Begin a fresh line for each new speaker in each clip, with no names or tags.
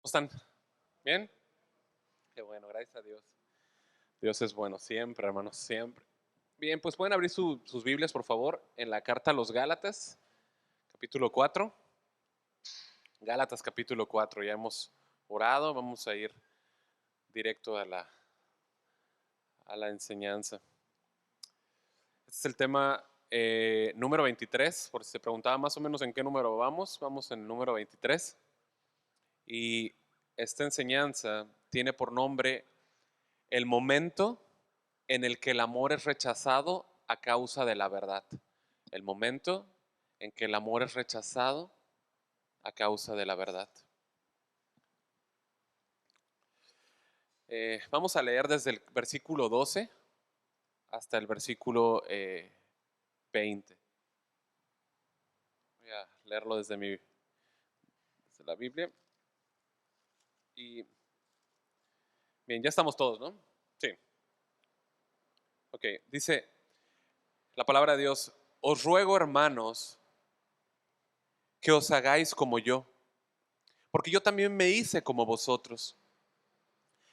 ¿Cómo están? ¿Bien? Qué bueno, gracias a Dios. Dios es bueno siempre, hermanos, siempre. Bien, pues pueden abrir sus Biblias, por favor, en la carta a los Gálatas, capítulo 4. Gálatas, capítulo 4. Ya hemos orado, vamos a ir directo a la enseñanza. Este es el tema número 23, por si se preguntaba más o menos en qué número vamos en el número 23. Y esta enseñanza tiene por nombre el momento en el que el amor es rechazado a causa de la verdad. El momento en que el amor es rechazado a causa de la verdad. Vamos a leer desde el versículo 12 hasta el versículo 20. Voy a leerlo desde la Biblia. Y bien, ya estamos todos, ¿no? Sí. Ok, dice la palabra de Dios: os ruego, hermanos, que os hagáis como yo, porque yo también me hice como vosotros.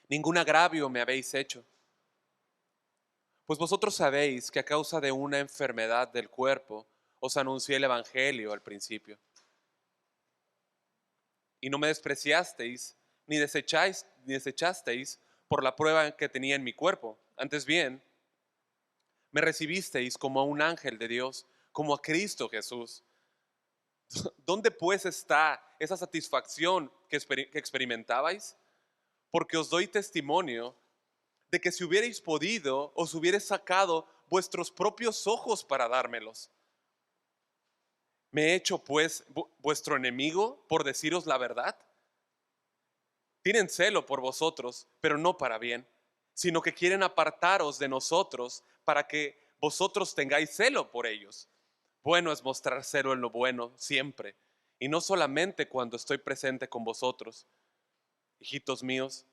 Ningún agravio me habéis hecho, pues vosotros sabéis que a causa de una enfermedad del cuerpo os anuncié el Evangelio al principio. Y no me despreciasteis, ni desechasteis por la prueba que tenía en mi cuerpo. Antes bien, me recibisteis como a un ángel de Dios, como a Cristo Jesús. ¿Dónde pues está esa satisfacción que experimentabais? Porque os doy testimonio de que si hubierais podido, os hubierais sacado vuestros propios ojos para dármelos. ¿Me he hecho pues vuestro enemigo por deciros la verdad? Tienen celo por vosotros, pero no para bien, sino que quieren apartaros de nosotros para que vosotros tengáis celo por ellos. Bueno es mostrar celo en lo bueno siempre, y no solamente cuando estoy presente con vosotros. Hijitos míos,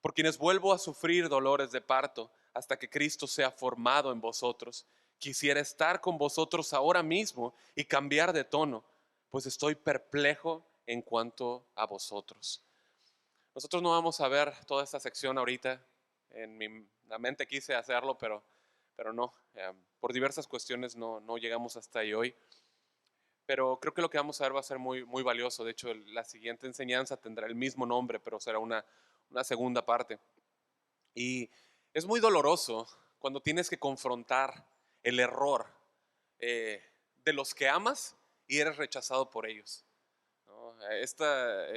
por quienes vuelvo a sufrir dolores de parto hasta que Cristo sea formado en vosotros. Quisiera estar con vosotros ahora mismo y cambiar de tono, pues estoy perplejo en cuanto a vosotros. Nosotros no vamos a ver toda esta sección ahorita. La mente quise hacerlo, pero no. Por diversas cuestiones no llegamos hasta ahí hoy. Pero creo que lo que vamos a ver va a ser muy, muy valioso. De hecho, la siguiente enseñanza tendrá el mismo nombre, pero será una segunda parte. Y es muy doloroso cuando tienes que confrontar el error de los que amas y eres rechazado por ellos, ¿no? Esta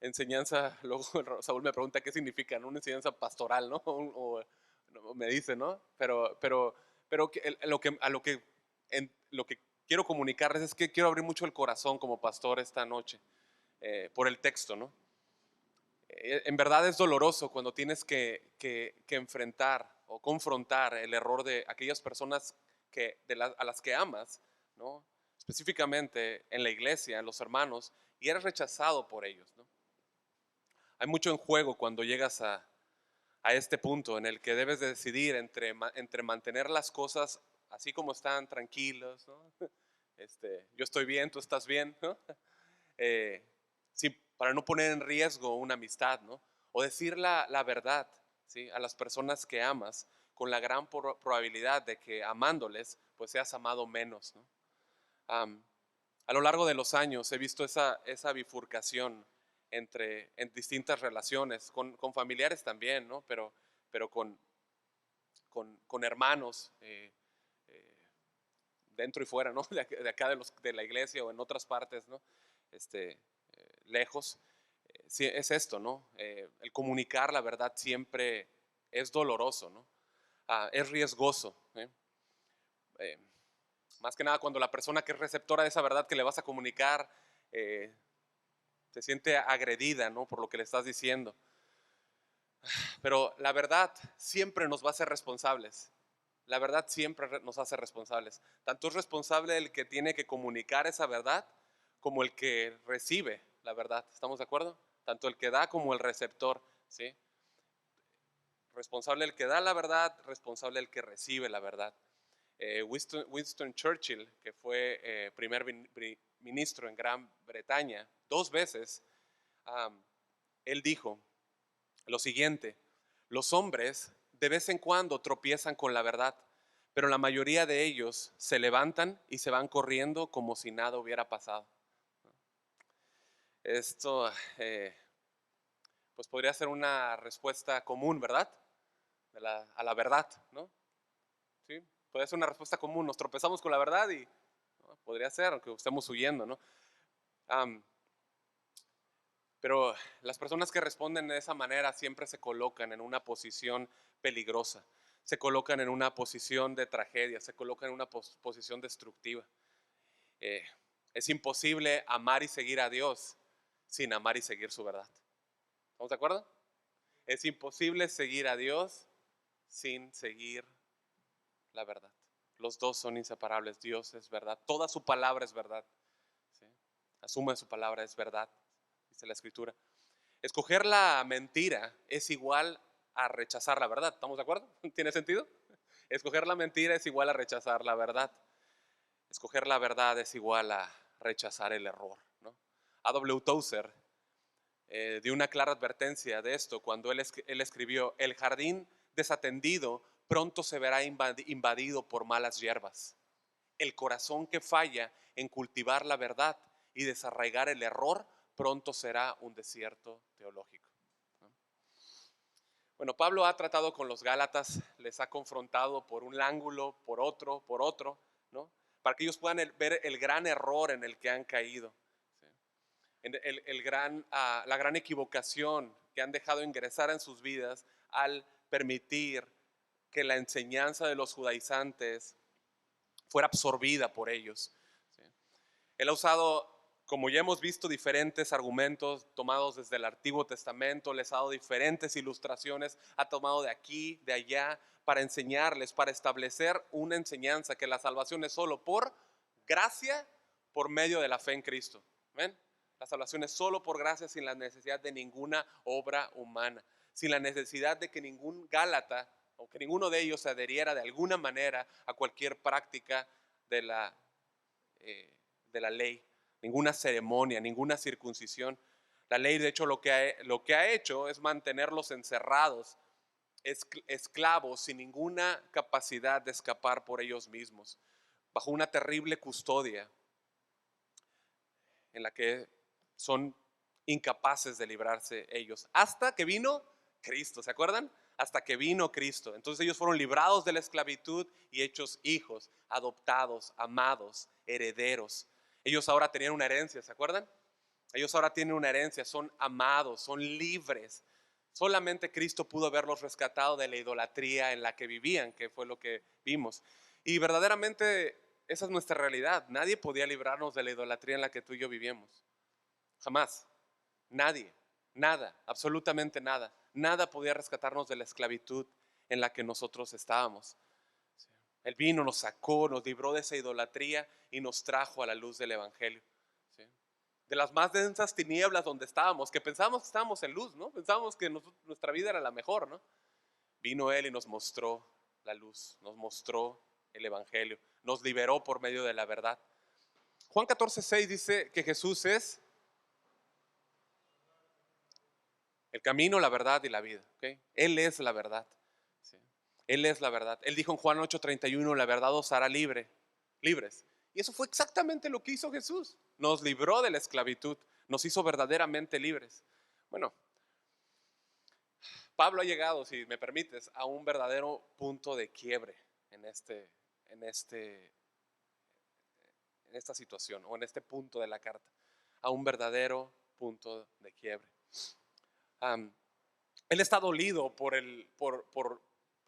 enseñanza, luego Saúl me pregunta qué significa, ¿no? Una enseñanza pastoral, ¿no? O me dice, ¿no? Pero lo que quiero comunicarles es que quiero abrir mucho el corazón como pastor esta noche por el texto, ¿no? En verdad es doloroso cuando tienes que enfrentar o confrontar el error de aquellas personas a las que amas, ¿no? Específicamente en la iglesia, en los hermanos, y eres rechazado por ellos, ¿no? Hay mucho en juego cuando llegas a este punto en el que debes de decidir entre mantener las cosas así como están, tranquilos, ¿no? Yo estoy bien, tú estás bien, ¿no? eh, sí, para no poner en riesgo una amistad, ¿no? O decir la verdad, ¿sí? A las personas que amas, con la gran probabilidad de que amándoles, pues seas amado menos, ¿no? Am, a lo largo de los años he visto esa bifurcación en distintas relaciones, con familiares también, ¿no? Pero con hermanos, dentro y fuera, ¿no? De acá de la iglesia o en otras partes, ¿no? Lejos. Sí, es esto, ¿no? El comunicar la verdad siempre es doloroso, ¿no? Es riesgoso, ¿eh? Eh, Más que nada cuando la persona que es receptora de esa verdad que le vas a comunicar eh, se siente agredida, ¿no? Por lo que le estás diciendo. Pero la verdad siempre nos va a hacer responsables. La verdad siempre nos hace responsables. Tanto es responsable el que tiene que comunicar esa verdad como el que recibe la verdad. ¿Estamos de acuerdo? Tanto el que da como el receptor, ¿sí? Responsable el que da la verdad, responsable el que recibe la verdad. Winston Churchill, que fue primer ministro en Gran Bretaña, dos veces él dijo lo siguiente: los hombres de vez en cuando tropiezan con la verdad, pero la mayoría de ellos se levantan y se van corriendo como si nada hubiera pasado. Esto pues podría ser una respuesta común, ¿verdad? A la verdad, ¿no? ¿Sí? Podría ser una respuesta común. Nos tropezamos con la verdad y ¿no? Podría ser, aunque estemos huyendo, ¿no? Pero las personas que responden de esa manera siempre se colocan en una posición peligrosa, se colocan en una posición de tragedia, se colocan en una posición destructiva. Eh, es imposible amar y seguir a Dios sin amar y seguir su verdad. ¿Estamos de acuerdo? Es imposible seguir a Dios sin seguir la verdad. Los dos son inseparables. Dios es verdad. Toda su palabra es verdad. ¿Sí? Asume su palabra, es verdad, dice la Escritura. Escoger la mentira es igual a rechazar la verdad. ¿Estamos de acuerdo? ¿Tiene sentido? Escoger la mentira es igual a rechazar la verdad. Escoger la verdad es igual a rechazar el error, ¿no? A.W. Tozer dio una clara advertencia de esto cuando él escribió: el jardín desatendido pronto se verá invadido por malas hierbas. El corazón que falla en cultivar la verdad y desarraigar el error pronto será un desierto teológico. Bueno, Pablo ha tratado con los Gálatas, les ha confrontado por un ángulo, por otro, ¿no? Para que ellos puedan ver el gran error en el que han caído, ¿sí? La gran equivocación que han dejado ingresar en sus vidas al permitir que la enseñanza de los judaizantes fuera absorbida por ellos, ¿sí? Él ha usado, como ya hemos visto, diferentes argumentos tomados desde el Antiguo Testamento, les ha dado diferentes ilustraciones, ha tomado de aquí, de allá, para enseñarles, para establecer una enseñanza que la salvación es solo por gracia, por medio de la fe en Cristo. ¿Ven? La salvación es solo por gracia, sin la necesidad de ninguna obra humana, sin la necesidad de que ningún Gálata o que ninguno de ellos se adheriera de alguna manera a cualquier práctica de la ley, ninguna ceremonia, ninguna circuncisión. La ley, de hecho, lo que ha hecho es mantenerlos encerrados, esclavos, sin ninguna capacidad de escapar por ellos mismos, bajo una terrible custodia en la que son incapaces de librarse ellos, hasta que vino Cristo. ¿Se acuerdan? Hasta que vino Cristo. Entonces ellos fueron librados de la esclavitud y hechos hijos, adoptados, amados, herederos. Ellos ahora tenían una herencia, ¿se acuerdan? Ellos ahora tienen una herencia, son amados, son libres. Solamente Cristo pudo haberlos rescatado de la idolatría en la que vivían, que fue lo que vimos. Y verdaderamente esa es nuestra realidad. Nadie podía librarnos de la idolatría en la que tú y yo vivíamos. Jamás. Nadie. Nada. Absolutamente nada. Nada podía rescatarnos de la esclavitud en la que nosotros estábamos. Él vino, nos sacó, nos libró de esa idolatría y nos trajo a la luz del Evangelio. ¿Sí? De las más densas tinieblas donde estábamos, que pensábamos que estábamos en luz, ¿no? Pensábamos que nuestra vida era la mejor, ¿no? Vino Él y nos mostró la luz, nos mostró el Evangelio, nos liberó por medio de la verdad. Juan 14:6 dice que Jesús es el camino, la verdad y la vida. ¿Okay? Él es la verdad. ¿Sí? Él es la verdad. Él dijo en Juan 8:31: la verdad os hará libres. Y eso fue exactamente lo que hizo Jesús. Nos libró de la esclavitud, nos hizo verdaderamente libres. Bueno, Pablo ha llegado, si me permites, a un verdadero punto de quiebre en esta situación, o en este punto de la carta, a un verdadero punto de quiebre. Él está dolido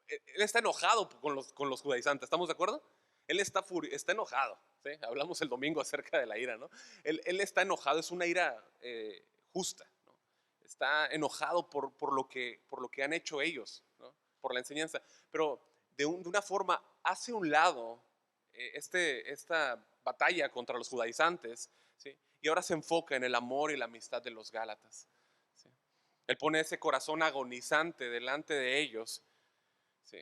él está enojado con los judaizantes. ¿Estamos de acuerdo? Él está enojado, ¿sí? Hablamos el domingo acerca de la ira, ¿no? Él está enojado, es una ira justa, ¿no? Está enojado por lo que han hecho ellos, ¿no? Por la enseñanza, pero de una forma hace un lado esta batalla contra los judaizantes, ¿sí? Y ahora se enfoca en el amor y la amistad de los Gálatas, ¿sí? Él pone ese corazón agonizante delante de ellos, ¿sí?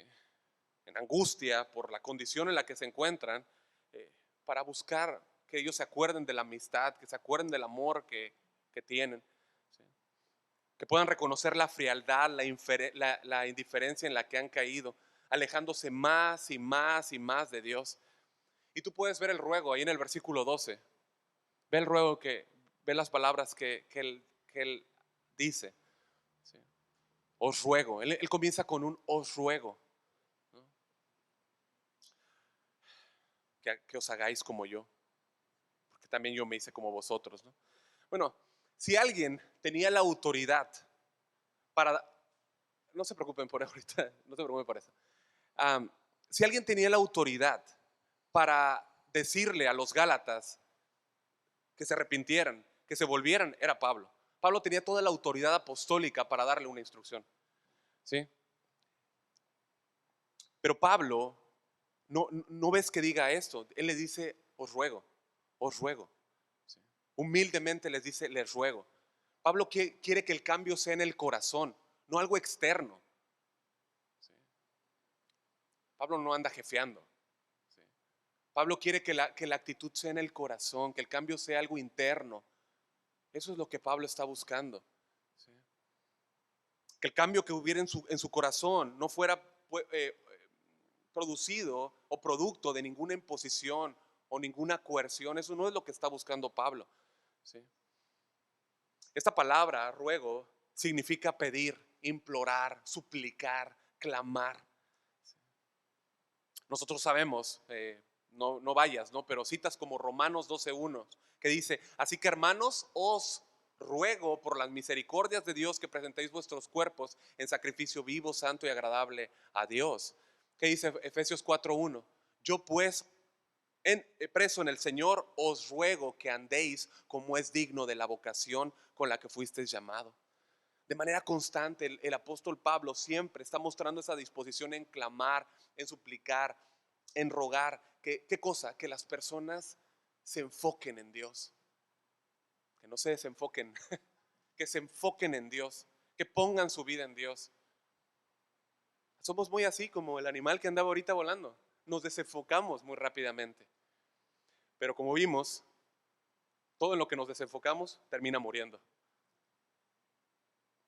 En angustia por la condición en la que se encuentran, para buscar que ellos se acuerden de la amistad, que se acuerden del amor que tienen, ¿sí? que puedan reconocer la frialdad, la indiferencia en la que han caído, alejándose más y más y más de Dios. Y tú puedes ver el ruego ahí en el versículo 12. Ve el ruego ve las palabras que él dice. ¿Sí? Os ruego. Él comienza con un os ruego, ¿no? Que os hagáis como yo, porque también yo me hice como vosotros, ¿no? Bueno, si alguien tenía la autoridad para, no se preocupen por ahorita, no se preocupen por eso. Si alguien tenía la autoridad para decirle a los Gálatas que se arrepintieran, que se volvieran, era Pablo. Pablo tenía toda la autoridad apostólica para darle una instrucción, ¿sí? Pero Pablo no ves que diga esto. Él le dice, os ruego. ¿Sí? Humildemente les dice, les ruego. Pablo quiere que el cambio sea en el corazón, no algo externo. ¿Sí? Pablo no anda jefeando. ¿Sí? Pablo quiere que la actitud sea en el corazón, que el cambio sea algo interno. Eso es lo que Pablo está buscando. ¿Sí? Que el cambio que hubiera en su corazón no fuera producido o producto de ninguna imposición o ninguna coerción. Eso no es lo que está buscando Pablo. ¿Sí? Esta palabra, ruego, significa pedir, implorar, suplicar, clamar. Nosotros sabemos, no vayas, ¿no? Pero citas como Romanos 12:1, que dice, así que hermanos, os ruego por las misericordias de Dios que presentéis vuestros cuerpos en sacrificio vivo, santo y agradable a Dios. ¿Qué dice Efesios 4:1? Yo pues, preso en el Señor, os ruego que andéis como es digno de la vocación con la que fuisteis llamado. De manera constante, el apóstol Pablo siempre está mostrando esa disposición en clamar, en suplicar, en rogar. ¿Qué cosa? Que las personas se enfoquen en Dios, que no se desenfoquen, que se enfoquen en Dios, que pongan su vida en Dios. Somos muy así como el animal que andaba ahorita volando, nos desenfocamos muy rápidamente. Pero como vimos, todo en lo que nos desenfocamos termina muriendo.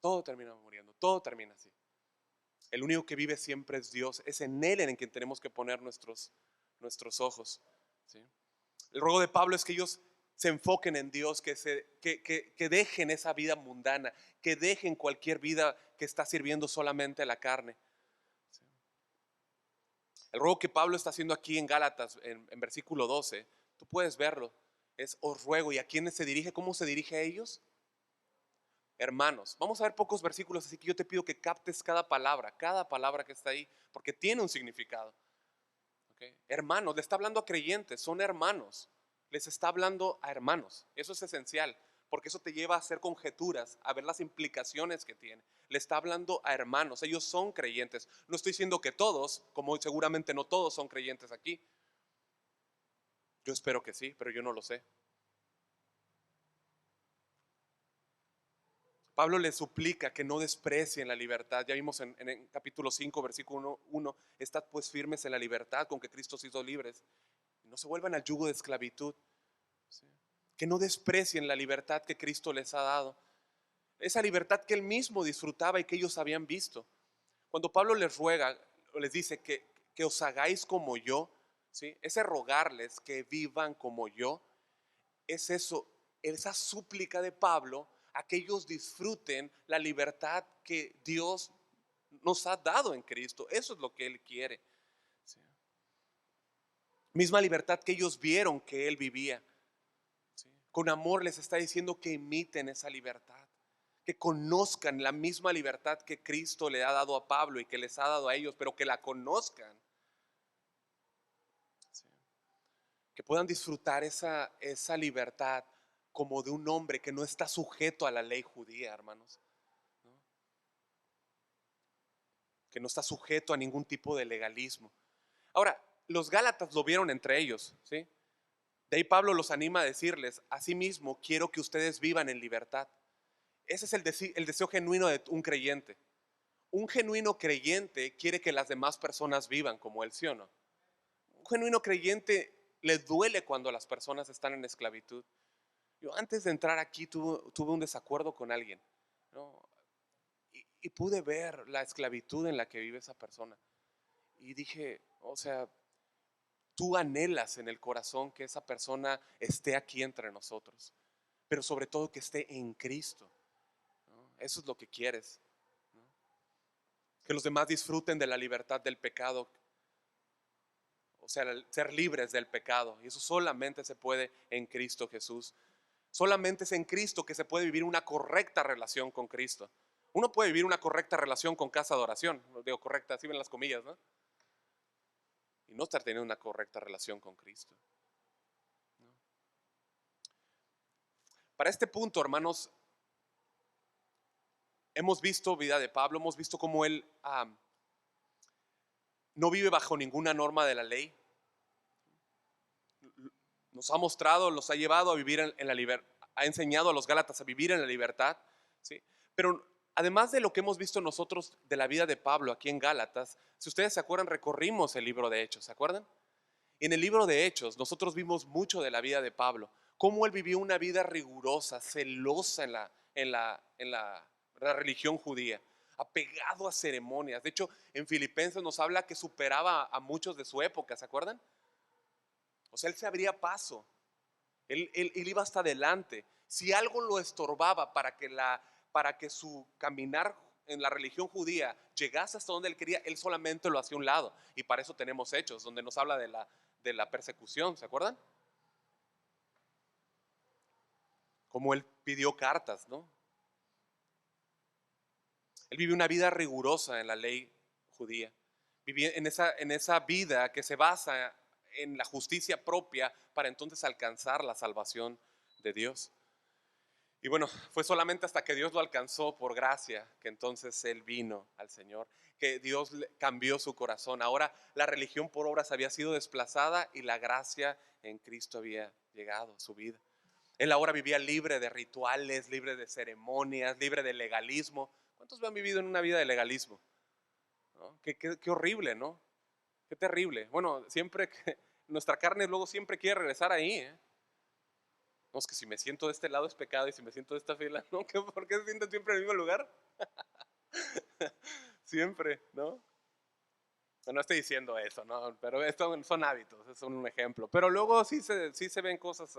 Todo termina muriendo, todo termina así. El único que vive siempre es Dios. Es en Él en quien tenemos que poner nuestros ojos. ¿Sí? El ruego de Pablo es que ellos se enfoquen en Dios, que dejen esa vida mundana, que dejen cualquier vida que está sirviendo solamente a la carne. ¿Sí? El ruego que Pablo está haciendo aquí en Gálatas, en versículo 12, tú puedes verlo, es os ruego. ¿Y a quiénes se dirige? ¿Cómo se dirige a ellos? Hermanos. Vamos a ver pocos versículos, así que yo te pido que captes cada palabra que está ahí, porque tiene un significado. ¿Okay? Hermanos, le está hablando a creyentes, son hermanos. Les está hablando a hermanos. Eso es esencial, porque eso te lleva a hacer conjeturas, a ver las implicaciones que tiene. Le está hablando a hermanos, ellos son creyentes. No estoy diciendo que todos, como seguramente no todos son creyentes aquí. Yo espero que sí, pero yo no lo sé. Pablo les suplica que no desprecien la libertad. Ya vimos en capítulo 5, versículo 1, estad pues firmes en la libertad con que Cristo os hizo libres. No se vuelvan al yugo de esclavitud. ¿Sí? Que no desprecien la libertad que Cristo les ha dado. Esa libertad que Él mismo disfrutaba y que ellos habían visto. Cuando Pablo les ruega, les dice que os hagáis como yo, ¿sí? Ese rogarles que vivan como yo, es eso, esa súplica de Pablo a que ellos disfruten la libertad que Dios nos ha dado en Cristo. Eso es lo que Él quiere. ¿Sí? Misma libertad que ellos vieron que Él vivía. ¿Sí? Con amor les está diciendo que imiten esa libertad, que conozcan la misma libertad que Cristo le ha dado a Pablo y que les ha dado a ellos, pero que la conozcan. ¿Sí? Que puedan disfrutar esa libertad como de un hombre que no está sujeto a la ley judía, hermanos, ¿no? Que no está sujeto a ningún tipo de legalismo. Ahora, los Gálatas lo vieron entre ellos, ¿sí? De ahí Pablo los anima a decirles, asimismo quiero que ustedes vivan en libertad. Ese es el deseo genuino de un creyente. Un genuino creyente quiere que las demás personas vivan como él, ¿sí o no? Un genuino creyente le duele cuando las personas están en esclavitud. Yo antes de entrar aquí tuve un desacuerdo con alguien, ¿no? y pude ver la esclavitud en la que vive esa persona. Y dije, o sea, tú anhelas en el corazón que esa persona esté aquí entre nosotros, pero sobre todo que esté en Cristo, ¿no? Eso es lo que quieres, ¿no? Que los demás disfruten de la libertad del pecado, o sea, ser libres del pecado. Y eso solamente se puede en Cristo Jesús. Solamente es en Cristo que se puede vivir una correcta relación con Cristo. Uno puede vivir una correcta relación con casa de oración, digo correcta, así ven las comillas, ¿no? Y no estar teniendo una correcta relación con Cristo, ¿no? Para este punto, hermanos, hemos visto vida de Pablo, hemos visto cómo él no vive bajo ninguna norma de la ley. Nos ha mostrado, los ha llevado a vivir en la libertad, ha enseñado a los Gálatas a vivir en la libertad, ¿sí? Pero además de lo que hemos visto nosotros de la vida de Pablo aquí en Gálatas, si ustedes se acuerdan, recorrimos el libro de Hechos, ¿se acuerdan? Y en el libro de Hechos nosotros vimos mucho de la vida de Pablo, cómo él vivió una vida rigurosa, celosa en la religión judía, apegado a ceremonias. De hecho, en Filipenses nos habla que superaba a muchos de su época, ¿se acuerdan? O sea, él se abría paso, él iba hasta adelante. Si algo lo estorbaba para que su caminar en la religión judía llegase hasta donde él quería, él solamente lo hacía a un lado. Y para eso tenemos Hechos, donde nos habla de la persecución, ¿se acuerdan? Como él pidió cartas, ¿no? Él vivió una vida rigurosa en la ley judía. Vivía en esa vida que se basa en la justicia propia para entonces alcanzar la salvación de Dios. Y bueno, fue solamente hasta que Dios lo alcanzó por gracia que entonces él vino al Señor, que Dios cambió su corazón. Ahora la religión por obras había sido desplazada y la gracia en Cristo había llegado a su vida. Él ahora vivía libre de rituales, libre de ceremonias, libre de legalismo. ¿Cuántos han vivido en una vida de legalismo? ¿No? Qué horrible, ¿no? Qué terrible. Bueno, siempre que nuestra carne luego siempre quiere regresar ahí, ¿eh? No, es que si me siento de este lado es pecado y si me siento de esta fila, ¿no? ¿Por qué se sienten siempre en el mismo lugar? Siempre, ¿no? No estoy diciendo eso, ¿no? Pero esto son hábitos, es un ejemplo. Pero luego sí se ven cosas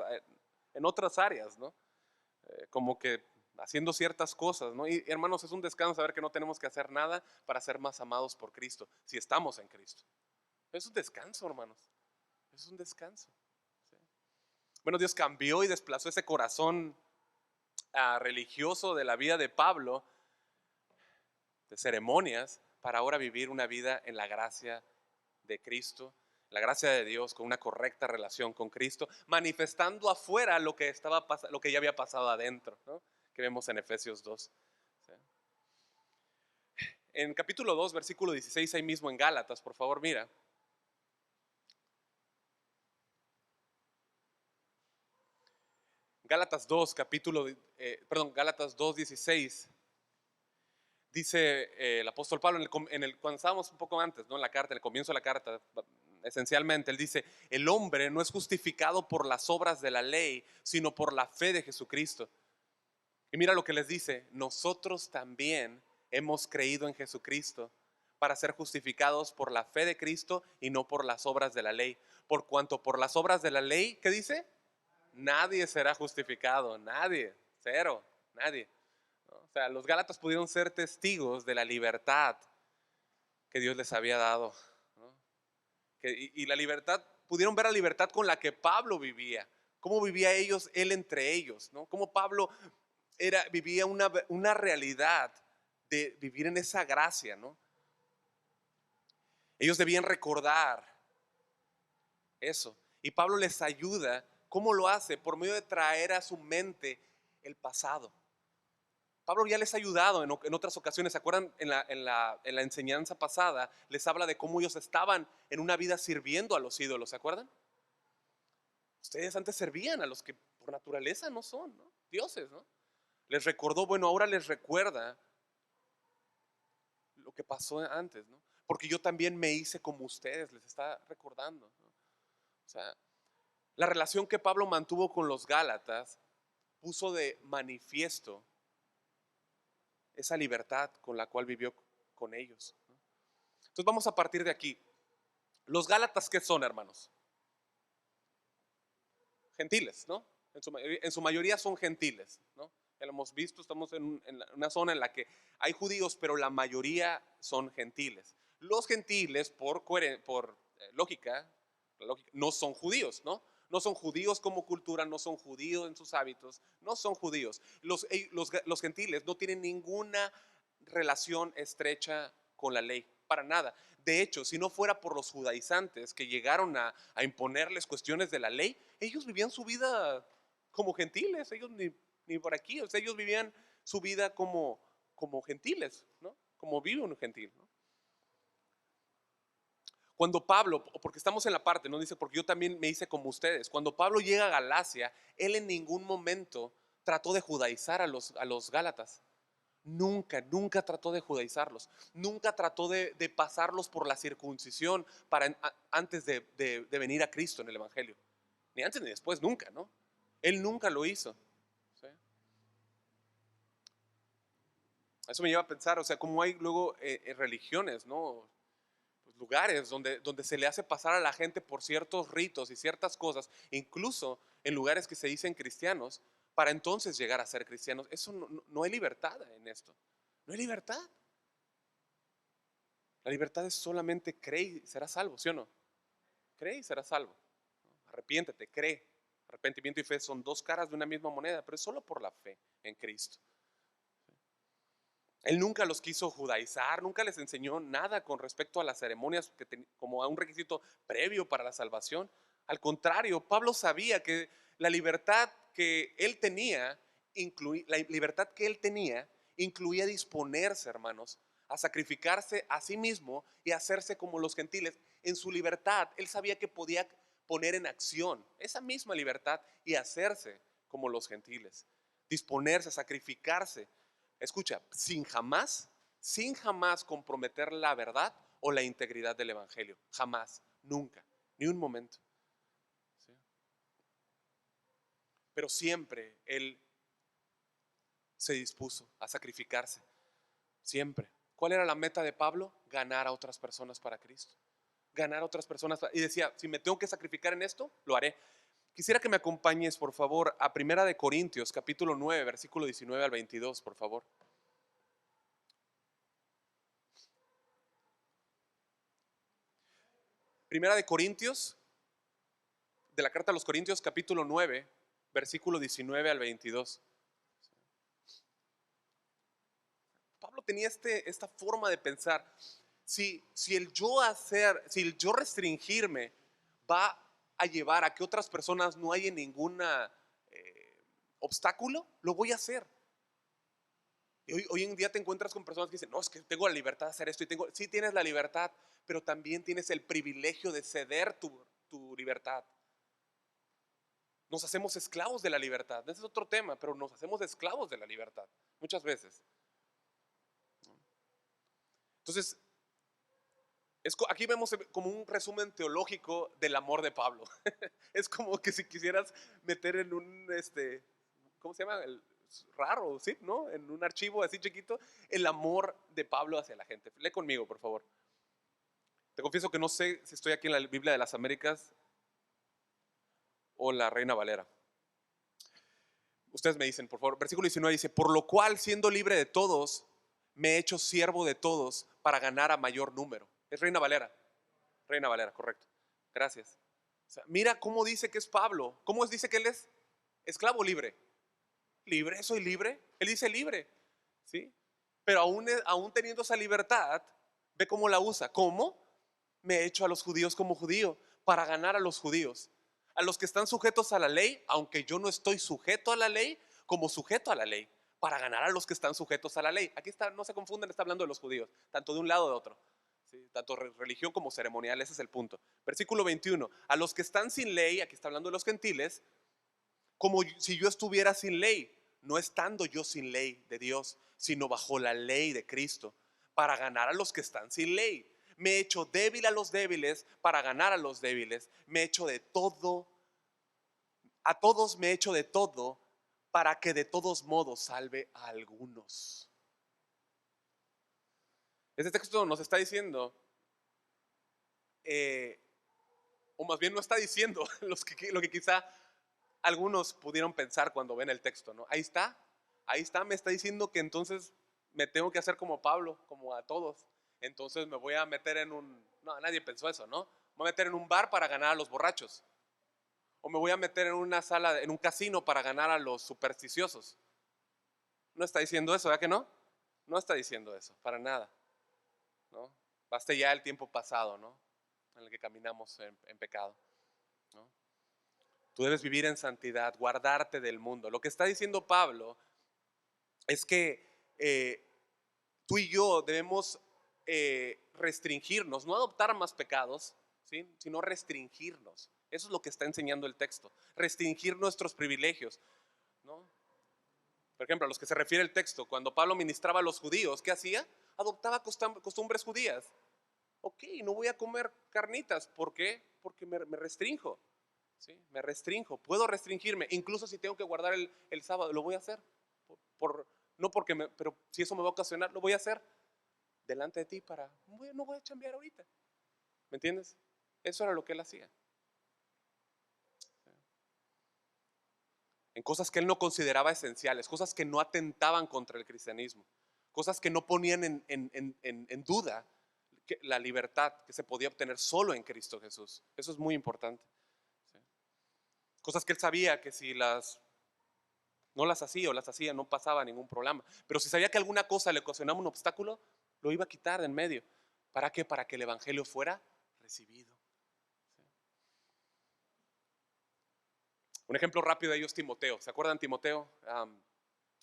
en otras áreas, ¿no? Como que haciendo ciertas cosas, ¿no? Y hermanos, es un descanso saber que no tenemos que hacer nada para ser más amados por Cristo, si estamos en Cristo. Es un descanso, hermanos. Es un descanso. ¿Sí? Bueno, Dios cambió y desplazó ese corazón religioso de la vida de Pablo, de ceremonias, para ahora vivir una vida en la gracia de Cristo, la gracia de Dios, con una correcta relación con Cristo, manifestando afuera lo que ya había pasado adentro, ¿no? Que vemos en Efesios 2. ¿Sí? En capítulo 2, versículo 16, ahí mismo en Gálatas, por favor, mira. Gálatas 2, Gálatas 2, 16. Dice el apóstol Pablo, cuando estábamos un poco antes, ¿no? En la carta, en el comienzo de la carta, esencialmente, él dice, el hombre no es justificado por las obras de la ley, sino por la fe de Jesucristo. Y mira lo que les dice, nosotros también hemos creído en Jesucristo para ser justificados por la fe de Cristo y no por las obras de la ley. Por cuanto por las obras de la ley, ¿qué dice? Nadie será justificado, nadie, cero, nadie. ¿No? O sea, los Gálatas pudieron ser testigos de la libertad que Dios les había dado, ¿no? Y la libertad, pudieron ver la libertad con la que Pablo vivía, cómo vivía él entre ellos, ¿no? Cómo Pablo vivía una realidad de vivir en esa gracia, ¿no? Ellos debían recordar eso. Y Pablo les ayuda. ¿Cómo lo hace? Por medio de traer a su mente el pasado. Pablo ya les ha ayudado en otras ocasiones. ¿Se acuerdan? En la enseñanza pasada les habla de cómo ellos estaban en una vida sirviendo a los ídolos. ¿Se acuerdan? Ustedes antes servían a los que por naturaleza no son, ¿no? Dioses, ¿no? Les recordó, bueno, ahora les recuerda lo que pasó antes, ¿no? Porque yo también me hice como ustedes, les está recordando, ¿no? O sea, la relación que Pablo mantuvo con los Gálatas puso de manifiesto esa libertad con la cual vivió con ellos. Entonces vamos a partir de aquí. Los Gálatas, ¿qué son, hermanos? Gentiles, ¿no? En su mayoría son gentiles, ¿no? Ya lo hemos visto, estamos en una zona en la que hay judíos, pero la mayoría son gentiles. Los gentiles, por lógica, no son judíos, ¿no? No son judíos como cultura, no son judíos en sus hábitos, no son judíos. Los gentiles no tienen ninguna relación estrecha con la ley, para nada. De hecho, si no fuera por los judaizantes que llegaron a imponerles cuestiones de la ley, ellos vivían su vida como gentiles, ellos ni por aquí, o sea, ellos vivían su vida como gentiles, ¿no? Como vive un gentil, ¿no? Cuando Pablo, porque estamos en la parte, no dice, porque yo también me hice como ustedes. Cuando Pablo llega a Galacia, él en ningún momento trató de judaizar a los Gálatas. Nunca, nunca trató de judaizarlos. Nunca trató de pasarlos por la circuncisión antes de venir a Cristo en el Evangelio. Ni antes ni después, nunca, ¿no? Él nunca lo hizo. ¿Sí? Eso me lleva a pensar, o sea, cómo hay luego religiones, ¿no? Pues lugares donde se le hace pasar a la gente por ciertos ritos y ciertas cosas, incluso en lugares que se dicen cristianos, para entonces llegar a ser cristianos. Eso no hay libertad en esto. No hay libertad. La libertad es solamente cree y serás salvo, ¿sí o no? Cree y serás salvo. Arrepiéntete, cree. Arrepentimiento y fe son dos caras de una misma moneda, pero es solo por la fe en Cristo. Él nunca los quiso judaizar, nunca les enseñó nada con respecto a las ceremonias como a un requisito previo para la salvación. Al contrario, Pablo sabía que la libertad que él tenía, incluía disponerse, hermanos, a sacrificarse a sí mismo y hacerse como los gentiles. En su libertad, él sabía que podía poner en acción esa misma libertad y hacerse como los gentiles. Disponerse, sacrificarse. Escucha, sin jamás comprometer la verdad o la integridad del Evangelio. Jamás, nunca, ni un momento. ¿Sí? Pero siempre Él se dispuso a sacrificarse. Siempre. ¿Cuál era la meta de Pablo? Ganar a otras personas para Cristo. Ganar a otras personas. Y decía, si me tengo que sacrificar en esto, lo haré. Quisiera que me acompañes, por favor, a Primera de Corintios, capítulo 9, versículo 19 al 22, por favor. Primera de Corintios, de la carta a los Corintios, capítulo 9, versículo 19 al 22. Pablo tenía esta forma de pensar. Si el yo restringirme va a llevar a que otras personas no haya ningún obstáculo, lo voy a hacer. Y hoy en día te encuentras con personas que dicen, no, es que tengo la libertad de hacer esto. Sí tienes la libertad, pero también tienes el privilegio de ceder tu libertad. Nos hacemos esclavos de la libertad. Ese es otro tema, pero nos hacemos esclavos de la libertad muchas veces. Entonces, aquí vemos como un resumen teológico del amor de Pablo. Es como que si quisieras meter en ¿cómo se llama? Raro, ¿sí? ¿No? En un archivo así chiquito, el amor de Pablo hacia la gente. Lee conmigo, por favor. Te confieso que no sé si estoy aquí en la Biblia de las Américas o la Reina Valera. Ustedes me dicen, por favor. Versículo 19 dice, por lo cual, siendo libre de todos, me he hecho siervo de todos para ganar a mayor número. Es Reina Valera. Reina Valera, correcto. Gracias. O sea, mira cómo dice que es Pablo. ¿Cómo dice que él es esclavo o libre? Libre, soy libre. Él dice libre. ¿Sí? Pero aún teniendo esa libertad, ve cómo la usa. ¿Cómo? Me he hecho a los judíos como judío para ganar a los judíos. A los que están sujetos a la ley, aunque yo no estoy sujeto a la ley, como sujeto a la ley, para ganar a los que están sujetos a la ley. Aquí está, no se confunden, está hablando de los judíos, tanto de un lado o de otro. ¿Sí? Tanto religión como ceremonial, ese es el punto. Versículo 21, a los que están sin ley, aquí está hablando de los gentiles, como si yo estuviera sin ley, no estando yo sin ley de Dios, sino bajo la ley de Cristo, para ganar a los que están sin ley. Me he hecho débil a los débiles para ganar a los débiles. Me he hecho de todo, a todos me he hecho de todo, para que de todos modos salve a algunos. Este texto nos está diciendo, eh, o más bien no está diciendo lo que quizá algunos pudieron pensar cuando ven el texto, ¿no? Ahí está, me está diciendo que entonces me tengo que hacer como Pablo, como a todos. Entonces me voy a meter en un, no, nadie pensó eso, ¿no? Me voy a meter en un bar para ganar a los borrachos. O me voy a meter en una sala, en un casino para ganar a los supersticiosos. No está diciendo eso, ¿verdad que no? No está diciendo eso, para nada, ¿no? Baste ya el tiempo pasado, ¿no? En el que caminamos en pecado, ¿no? Tú debes vivir en santidad, guardarte del mundo. Lo que está diciendo Pablo es que tú y yo debemos restringirnos, no adoptar más pecados, ¿sí? Sino restringirnos. Eso es lo que está enseñando el texto. Restringir nuestros privilegios, ¿no? Por ejemplo, a los que se refiere el texto, cuando Pablo ministraba a los judíos, ¿qué hacía? Adoptaba costumbres judías. Ok, no voy a comer carnitas. ¿Por qué? Porque me restrinjo. ¿Sí? Me restrinjo. Puedo restringirme. Incluso si tengo que guardar el sábado, lo voy a hacer. No porque pero si eso me va a ocasionar, lo voy a hacer delante de ti para, no voy a chambear ahorita. ¿Me entiendes? Eso era lo que él hacía. En cosas que él no consideraba esenciales, cosas que no atentaban contra el cristianismo, cosas que no ponían en duda la libertad que se podía obtener solo en Cristo Jesús. Eso es muy importante. ¿Sí? Cosas que él sabía que si no las hacía o las hacía no pasaba ningún problema. Pero si sabía que alguna cosa le ocasionaba un obstáculo, lo iba a quitar de en medio. ¿Para qué? Para que el evangelio fuera recibido. ¿Sí? Un ejemplo rápido de ello es Timoteo. ¿Se acuerdan Timoteo?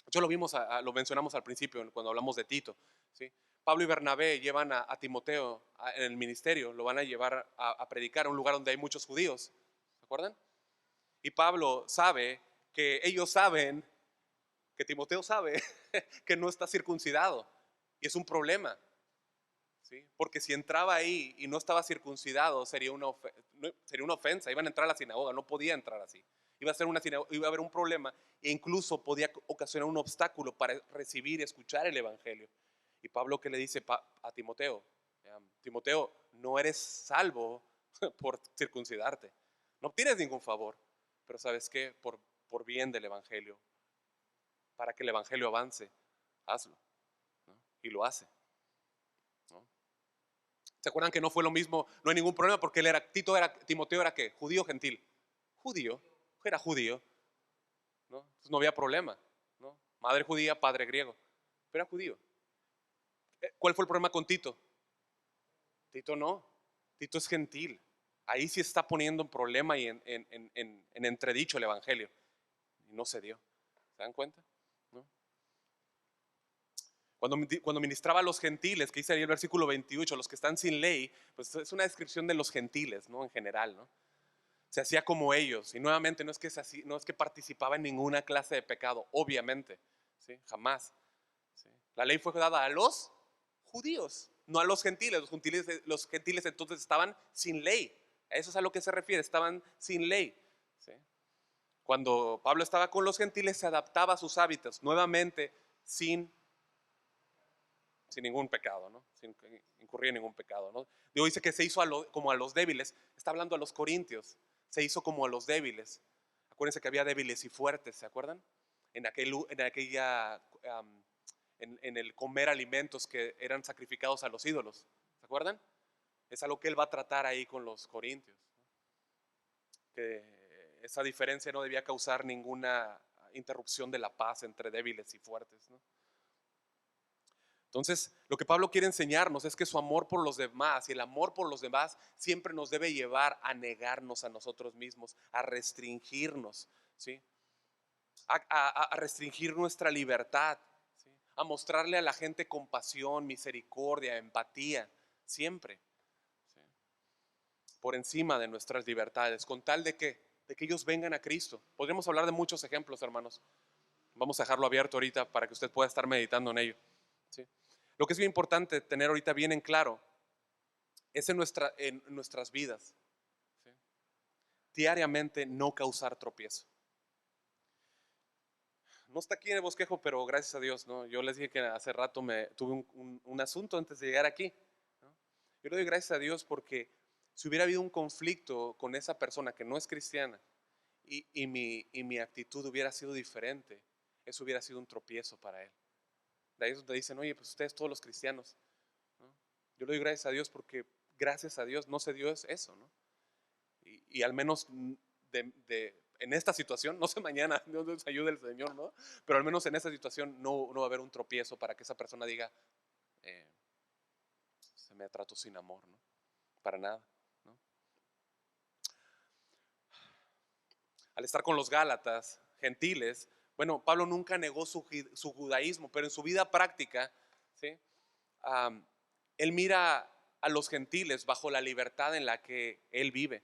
Yo lo vimos, lo mencionamos al principio cuando hablamos de Tito. ¿Sí? Pablo y Bernabé llevan a Timoteo en el ministerio, lo van a llevar a predicar a un lugar donde hay muchos judíos. ¿Se acuerdan? Y Pablo sabe que ellos saben, que Timoteo sabe que no está circuncidado. Y es un problema. ¿Sí? Porque si entraba ahí y no estaba circuncidado, sería una ofensa. Iban a entrar a la sinagoga, no podía entrar así. Iba a ser iba a haber un problema e incluso podía ocasionar un obstáculo para recibir y escuchar el evangelio. Y Pablo que le dice a Timoteo, Timoteo, no eres salvo por circuncidarte. No obtienes ningún favor, pero ¿sabes qué? Por bien del evangelio, para que el evangelio avance, hazlo, ¿no? Y lo hace, ¿no? ¿Se acuerdan que no fue lo mismo? No hay ningún problema porque Timoteo era ¿qué? Judío, gentil. Judío, era judío, ¿no? Entonces no había problema, ¿no? Madre judía, padre griego, pero era judío. ¿Cuál fue el problema con Tito? Tito no, Tito es gentil. Ahí sí está poniendo en problema y en entredicho el evangelio. Y no se dio. ¿Se dan cuenta? ¿No? Cuando ministraba a los gentiles, que dice ahí el versículo 28, los que están sin ley, pues es una descripción de los gentiles, ¿no? En general, ¿no? Se hacía como ellos. Y nuevamente no es que participaba en ninguna clase de pecado, obviamente, ¿sí? Jamás. ¿Sí? La ley fue dada a los judíos, no a los gentiles. Los gentiles entonces estaban sin ley. A eso es a lo que se refiere, estaban sin ley. ¿Sí? Cuando Pablo estaba con los gentiles se adaptaba a sus hábitos, nuevamente sin ningún pecado, ¿no? Sin incurrir en ningún pecado, ¿no? Dios dice que se hizo como a los débiles, está hablando a los corintios, se hizo como a los débiles. Acuérdense que había débiles y fuertes, ¿se acuerdan? En el comer alimentos que eran sacrificados a los ídolos, ¿se acuerdan? Es algo que él va a tratar ahí con los corintios, ¿no? Que esa diferencia no debía causar ninguna interrupción de la paz entre débiles y fuertes, ¿no? Entonces, lo que Pablo quiere enseñarnos es que su amor por los demás y el amor por los demás siempre nos debe llevar a negarnos a nosotros mismos, a restringirnos, ¿sí? A restringir nuestra libertad, ¿sí? A mostrarle a la gente compasión, misericordia, empatía, siempre, ¿sí? Por encima de nuestras libertades, con tal de que ellos vengan a Cristo. Podríamos hablar de muchos ejemplos, hermanos. Vamos a dejarlo abierto ahorita para que usted pueda estar meditando en ello, ¿sí? Lo que es bien importante tener ahorita bien en claro es en nuestras vidas, ¿sí? Diariamente no causar tropiezo. no está aquí en el bosquejo, pero gracias a Dios, ¿no? Yo les dije que hace rato tuve un asunto antes de llegar aquí, ¿no? Yo le doy gracias a Dios porque si hubiera habido un conflicto con esa persona que no es cristiana y mi actitud hubiera sido diferente, eso hubiera sido un tropiezo para él. De ahí es donde dicen, oye, pues ustedes todos los cristianos, ¿no? Yo le doy gracias a Dios porque gracias a Dios no se dio eso, ¿no? Y al menos en esta situación, no sé mañana, Dios nos ayude el Señor, ¿no? Pero al menos en esta situación no va a haber un tropiezo para que esa persona diga, eh, se me trató sin amor, ¿no? Para nada, ¿no? Al estar con los Gálatas, gentiles, bueno, Pablo nunca negó su judaísmo, pero en su vida práctica, ¿sí? Um, él mira a los gentiles bajo la libertad en la que él vive,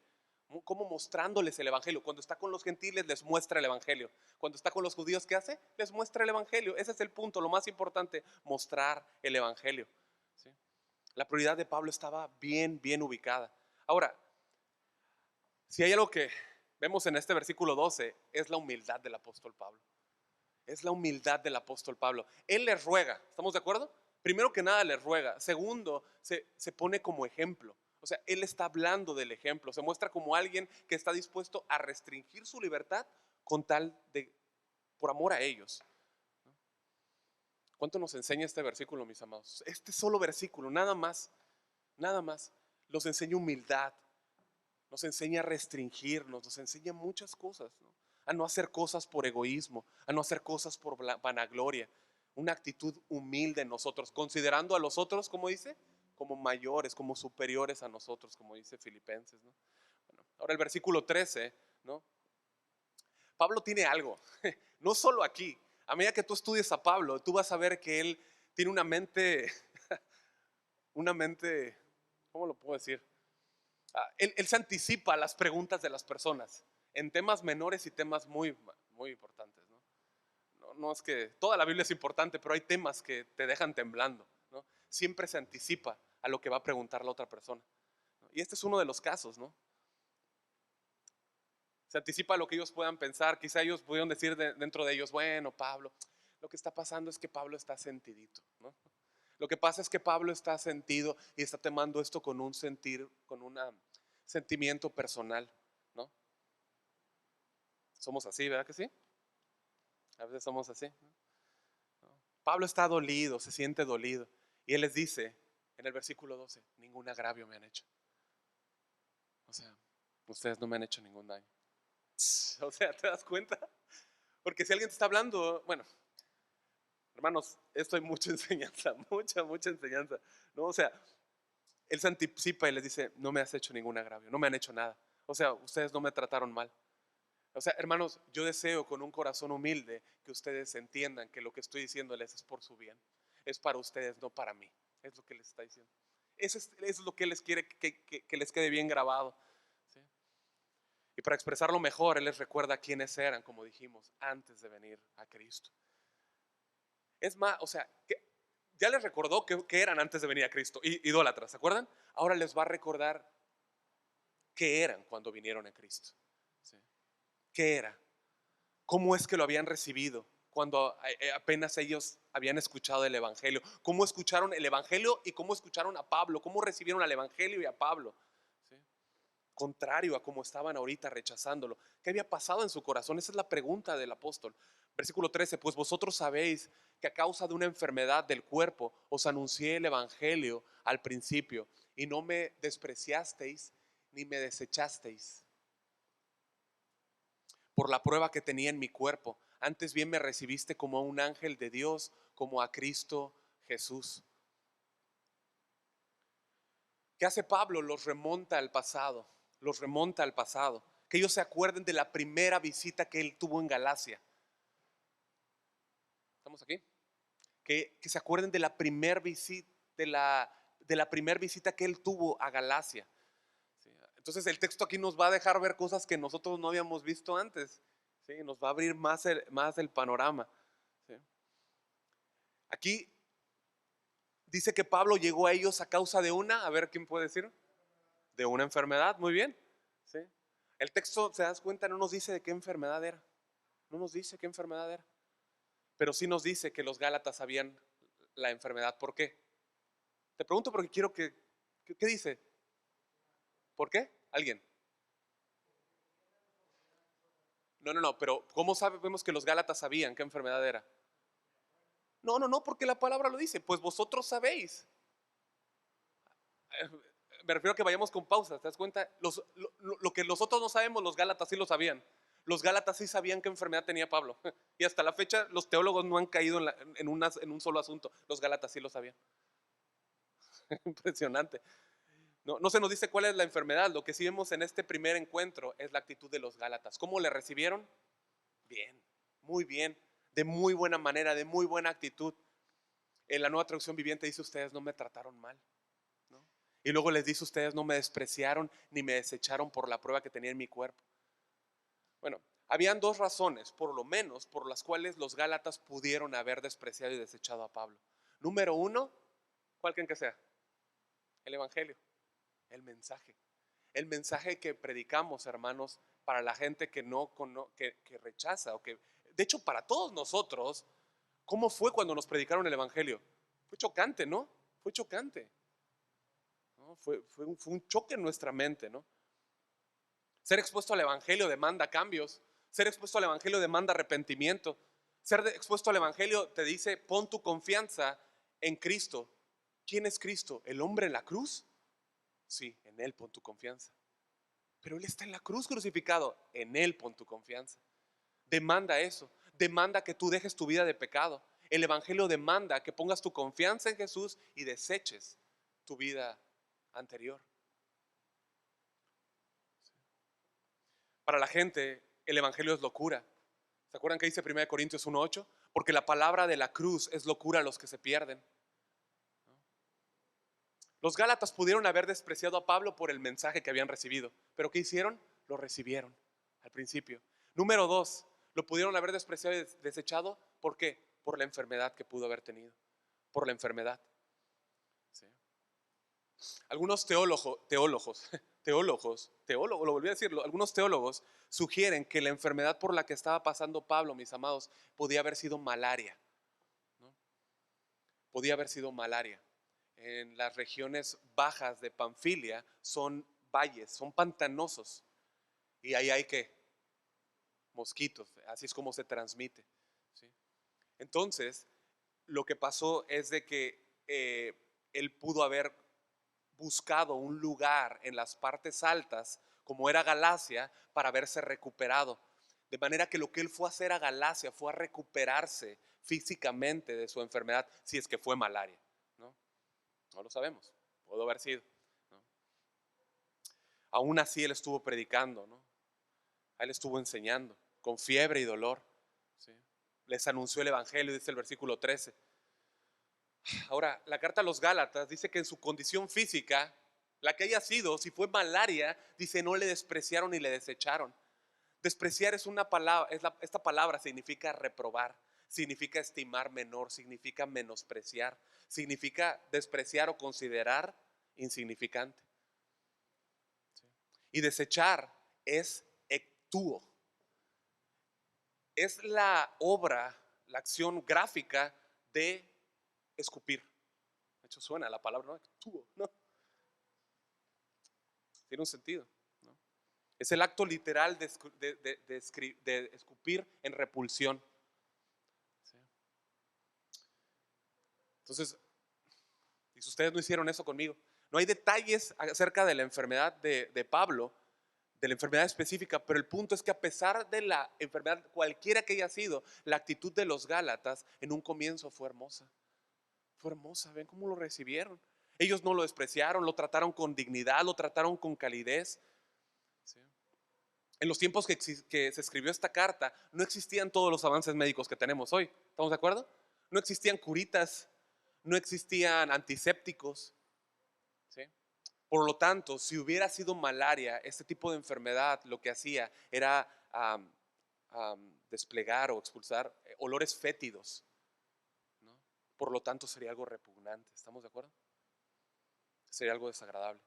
como mostrándoles el evangelio. Cuando está con los gentiles les muestra el evangelio. Cuando está con los judíos, ¿qué hace? Les muestra el evangelio. Ese es el punto, lo más importante, mostrar el evangelio, ¿sí? La prioridad de Pablo estaba bien ubicada. Ahora, si hay algo que vemos en este versículo 12, es la humildad del apóstol Pablo. Es la humildad del apóstol Pablo. Él les ruega, ¿estamos de acuerdo? Primero que nada les ruega. Segundo, se pone como ejemplo. O sea, él está hablando del ejemplo. Se muestra como alguien que está dispuesto a restringir su libertad con tal de, por amor a ellos. ¿Cuánto nos enseña este versículo, mis amados? Este solo versículo, nada más, nada más. Nos enseña humildad, nos enseña a restringirnos, nos enseña muchas cosas, ¿no? A no hacer cosas por egoísmo, a no hacer cosas por vanagloria. Una actitud humilde en nosotros, considerando a los otros, como dice, como mayores, como superiores a nosotros, como dice Filipenses, ¿no? Bueno, ahora el versículo 13, ¿no? Pablo tiene algo, no solo aquí. A medida que tú estudies a Pablo, tú vas a ver que él tiene una mente, ¿cómo lo puedo decir? Él se anticipa a las preguntas de las personas en temas menores y temas muy importantes, ¿no? No es que toda la Biblia es importante, pero hay temas que te dejan temblando, ¿no? Siempre se anticipa a lo que va a preguntar la otra persona, ¿no? Y este es uno de los casos, ¿no? Se anticipa a lo que ellos puedan pensar. Quizá ellos pudieron decir dentro de ellos, bueno, Pablo, lo que está pasando es que Pablo está sentidito, ¿no? Lo que pasa es que Pablo está sentido y está tomando esto con un sentir, con un sentimiento personal, ¿no? Somos así, ¿verdad que sí? A veces somos así, ¿no? Pablo está dolido, se siente dolido. Y él les dice en el versículo 12, ningún agravio me han hecho. O sea, ustedes no me han hecho ningún daño. O sea, ¿te das cuenta? Porque si alguien te está hablando, bueno, hermanos, esto hay mucha enseñanza, mucha enseñanza, ¿no? O sea, él se anticipa y les dice, no me has hecho ningún agravio, no me han hecho nada. O sea, ustedes no me trataron mal. O sea, hermanos, yo deseo con un corazón humilde que ustedes entiendan que lo que estoy diciéndoles es por su bien. Es para ustedes, no para mí. Es lo que les está diciendo. Eso es lo que les quiere que les quede bien grabado, ¿sí? Y para expresarlo mejor, Él les recuerda quiénes eran, como dijimos, antes de venir a Cristo. Es más, o sea, que ya les recordó que eran antes de venir a Cristo, idólatras, ¿se acuerdan? Ahora les va a recordar qué eran cuando vinieron a Cristo, ¿sí? ¿Qué era? ¿Cómo es que lo habían recibido cuando apenas ellos habían escuchado el Evangelio? ¿Cómo escucharon el Evangelio y cómo escucharon a Pablo? ¿Cómo recibieron al Evangelio y a Pablo? ¿Sí? Contrario a cómo estaban ahorita rechazándolo. ¿Qué había pasado en su corazón? Esa es la pregunta del apóstol. Versículo 13, pues vosotros sabéis que a causa de una enfermedad del cuerpo os anuncié el Evangelio al principio y no me despreciasteis ni me desechasteis por la prueba que tenía en mi cuerpo. Antes bien me recibiste como a un ángel de Dios, como a Cristo Jesús. ¿Qué hace Pablo? Los remonta al pasado, los remonta al pasado. Que ellos se acuerden de la primera visita que él tuvo en Galacia. ¿Estamos aquí? Que se acuerden de la primera visita, de la primer visita que él tuvo a Galacia. ¿Sí? Entonces el texto aquí nos va a dejar ver cosas que nosotros no habíamos visto antes. ¿Sí? Nos va a abrir más el panorama. ¿Sí? Aquí dice que Pablo llegó a ellos a causa de a ver quién puede decir, de una enfermedad, muy bien, ¿sí? El texto, se das cuenta, no nos dice de qué enfermedad era, no nos dice qué enfermedad era. pero sí nos dice que los Gálatas sabían la enfermedad. ¿Por qué? Te pregunto porque quiero ¿qué dice? ¿Por qué? ¿Alguien? No, pero ¿cómo sabemos que los Gálatas sabían qué enfermedad era? No, porque la palabra lo dice, pues vosotros sabéis. Me refiero a que vayamos con pausas, ¿te das cuenta? Lo que nosotros no sabemos, los Gálatas sí lo sabían. Los Gálatas sí sabían qué enfermedad tenía Pablo. Y hasta la fecha los teólogos no han caído en un solo asunto. Los Gálatas sí lo sabían. Impresionante. No se nos dice cuál es la enfermedad. Lo que sí vemos en este primer encuentro es la actitud de los Gálatas. ¿Cómo le recibieron? Bien, muy bien, de muy buena manera, de muy buena actitud. En la Nueva Traducción Viviente dice: ustedes no me trataron mal, ¿no? Y luego les dice: ustedes no me despreciaron ni me desecharon por la prueba que tenía en mi cuerpo. Bueno, habían dos razones, por lo menos, por las cuales los Gálatas pudieron haber despreciado y desechado a Pablo. Número uno, ¿cuál creen que sea? El Evangelio, el mensaje. El mensaje que predicamos, hermanos, para la gente que que rechaza o que, de hecho, para todos nosotros, ¿cómo fue cuando nos predicaron el Evangelio? Fue chocante, ¿no? Fue chocante, ¿no? Fue un choque en nuestra mente, ¿no? Ser expuesto al Evangelio demanda cambios. Ser expuesto al Evangelio demanda arrepentimiento. Ser expuesto al Evangelio te dice: pon tu confianza en Cristo. ¿Quién es Cristo? ¿El hombre en la cruz? Sí, en Él pon tu confianza. Pero Él está en la cruz crucificado. En Él pon tu confianza. Demanda eso. Demanda que tú dejes tu vida de pecado. El Evangelio demanda que pongas tu confianza en Jesús y deseches tu vida anterior. Para la gente, el Evangelio es locura. ¿Se acuerdan que dice 1 Corintios 1:8? Porque la palabra de la cruz es locura a los que se pierden. Los Gálatas pudieron haber despreciado a Pablo por el mensaje que habían recibido, pero ¿qué hicieron? Lo recibieron al principio. Número dos, lo pudieron haber despreciado y desechado. ¿Por qué? Por la enfermedad que pudo haber tenido. Por la enfermedad. ¿Sí? Algunos teólogos, lo volví a decirlo, algunos teólogos sugieren que la enfermedad por la que estaba pasando Pablo, mis amados, podía haber sido malaria, ¿no? Podía haber sido malaria. En las regiones bajas de Panfilia son valles, son pantanosos, y ahí hay que mosquitos, así es como se transmite, ¿sí? Entonces, lo que pasó es de que él pudo haber buscado un lugar en las partes altas, como era Galacia, para haberse recuperado. De manera que lo que él fue a hacer a Galacia fue a recuperarse físicamente de su enfermedad, si es que fue malaria, ¿no? No lo sabemos, pudo haber sido, ¿no? Aún así él estuvo predicando, ¿no? Él estuvo enseñando con fiebre y dolor, ¿sí? Les anunció el Evangelio, dice el versículo 13. Ahora, la carta a los Gálatas dice que en su condición física, la que haya sido, si fue malaria, dice: no le despreciaron ni le desecharon. Despreciar es una palabra, esta palabra significa reprobar, significa estimar menor, significa menospreciar, significa despreciar o considerar insignificante. ¿Sí? Y desechar es ectuo. Es la obra, la acción gráfica de escupir. De hecho, suena la palabra, ¿no? Ectuo, ¿no? Tiene un sentido, ¿no? Es el acto literal de escupir en repulsión, ¿sí? Entonces, si ustedes no hicieron eso conmigo, no hay detalles acerca de la enfermedad de Pablo, de la enfermedad específica, pero el punto es que a pesar de la enfermedad, cualquiera que haya sido, la actitud de los Gálatas en un comienzo fue hermosa. Fue hermosa, ven cómo lo recibieron. Ellos no lo despreciaron, lo trataron con dignidad, lo trataron con calidez, ¿sí? En los tiempos que se escribió esta carta, no existían todos los avances médicos que tenemos hoy. ¿Estamos de acuerdo? No existían curitas, no existían antisépticos, ¿sí? Por lo tanto, si hubiera sido malaria, este tipo de enfermedad lo que hacía era desplegar o expulsar olores fétidos, ¿no? Por lo tanto, sería algo repugnante. ¿Estamos de acuerdo? Sería algo desagradable,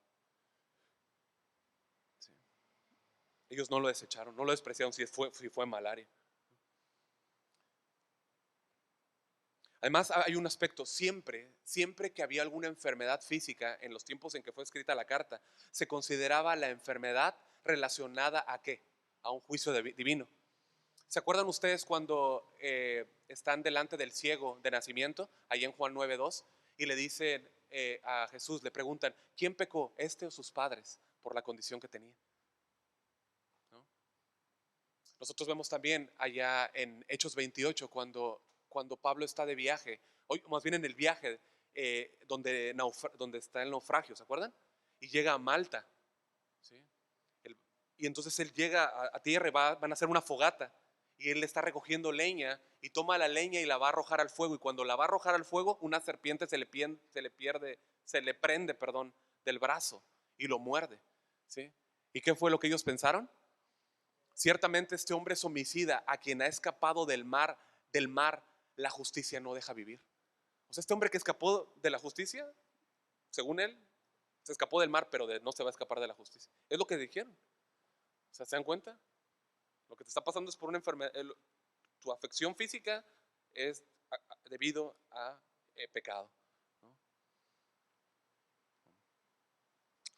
¿sí? Ellos no lo desecharon, no lo despreciaron si fue malaria. Además, hay un aspecto, siempre que había alguna enfermedad física en los tiempos en que fue escrita la carta, se consideraba la enfermedad relacionada ¿a qué? A un juicio divino. ¿Se acuerdan ustedes cuando están delante del ciego de nacimiento, ahí en Juan 9:2, y le dicen a Jesús, le preguntan, ¿quién pecó, este o sus padres, por la condición que tenía? ¿No? Nosotros vemos también allá en Hechos 28, cuando Pablo está de viaje, hoy más bien en el viaje donde está el naufragio, ¿se acuerdan? Y llega a Malta, ¿sí? Y entonces él llega a tierra y van a hacer una fogata. Y él está recogiendo leña y toma la leña y la va a arrojar al fuego. Y cuando la va a arrojar al fuego, una serpiente se le prende, perdón, del brazo y lo muerde. ¿Sí? ¿Y qué fue lo que ellos pensaron? Ciertamente este hombre es homicida, a quien ha escapado del mar, la justicia no deja vivir. O sea, este hombre que escapó de la justicia, según él, se escapó del mar, pero no se va a escapar de la justicia. Es lo que dijeron. O sea, ¿se dan cuenta? Lo que te está pasando es por una enfermedad. Tu afección física es debido a pecado, ¿no?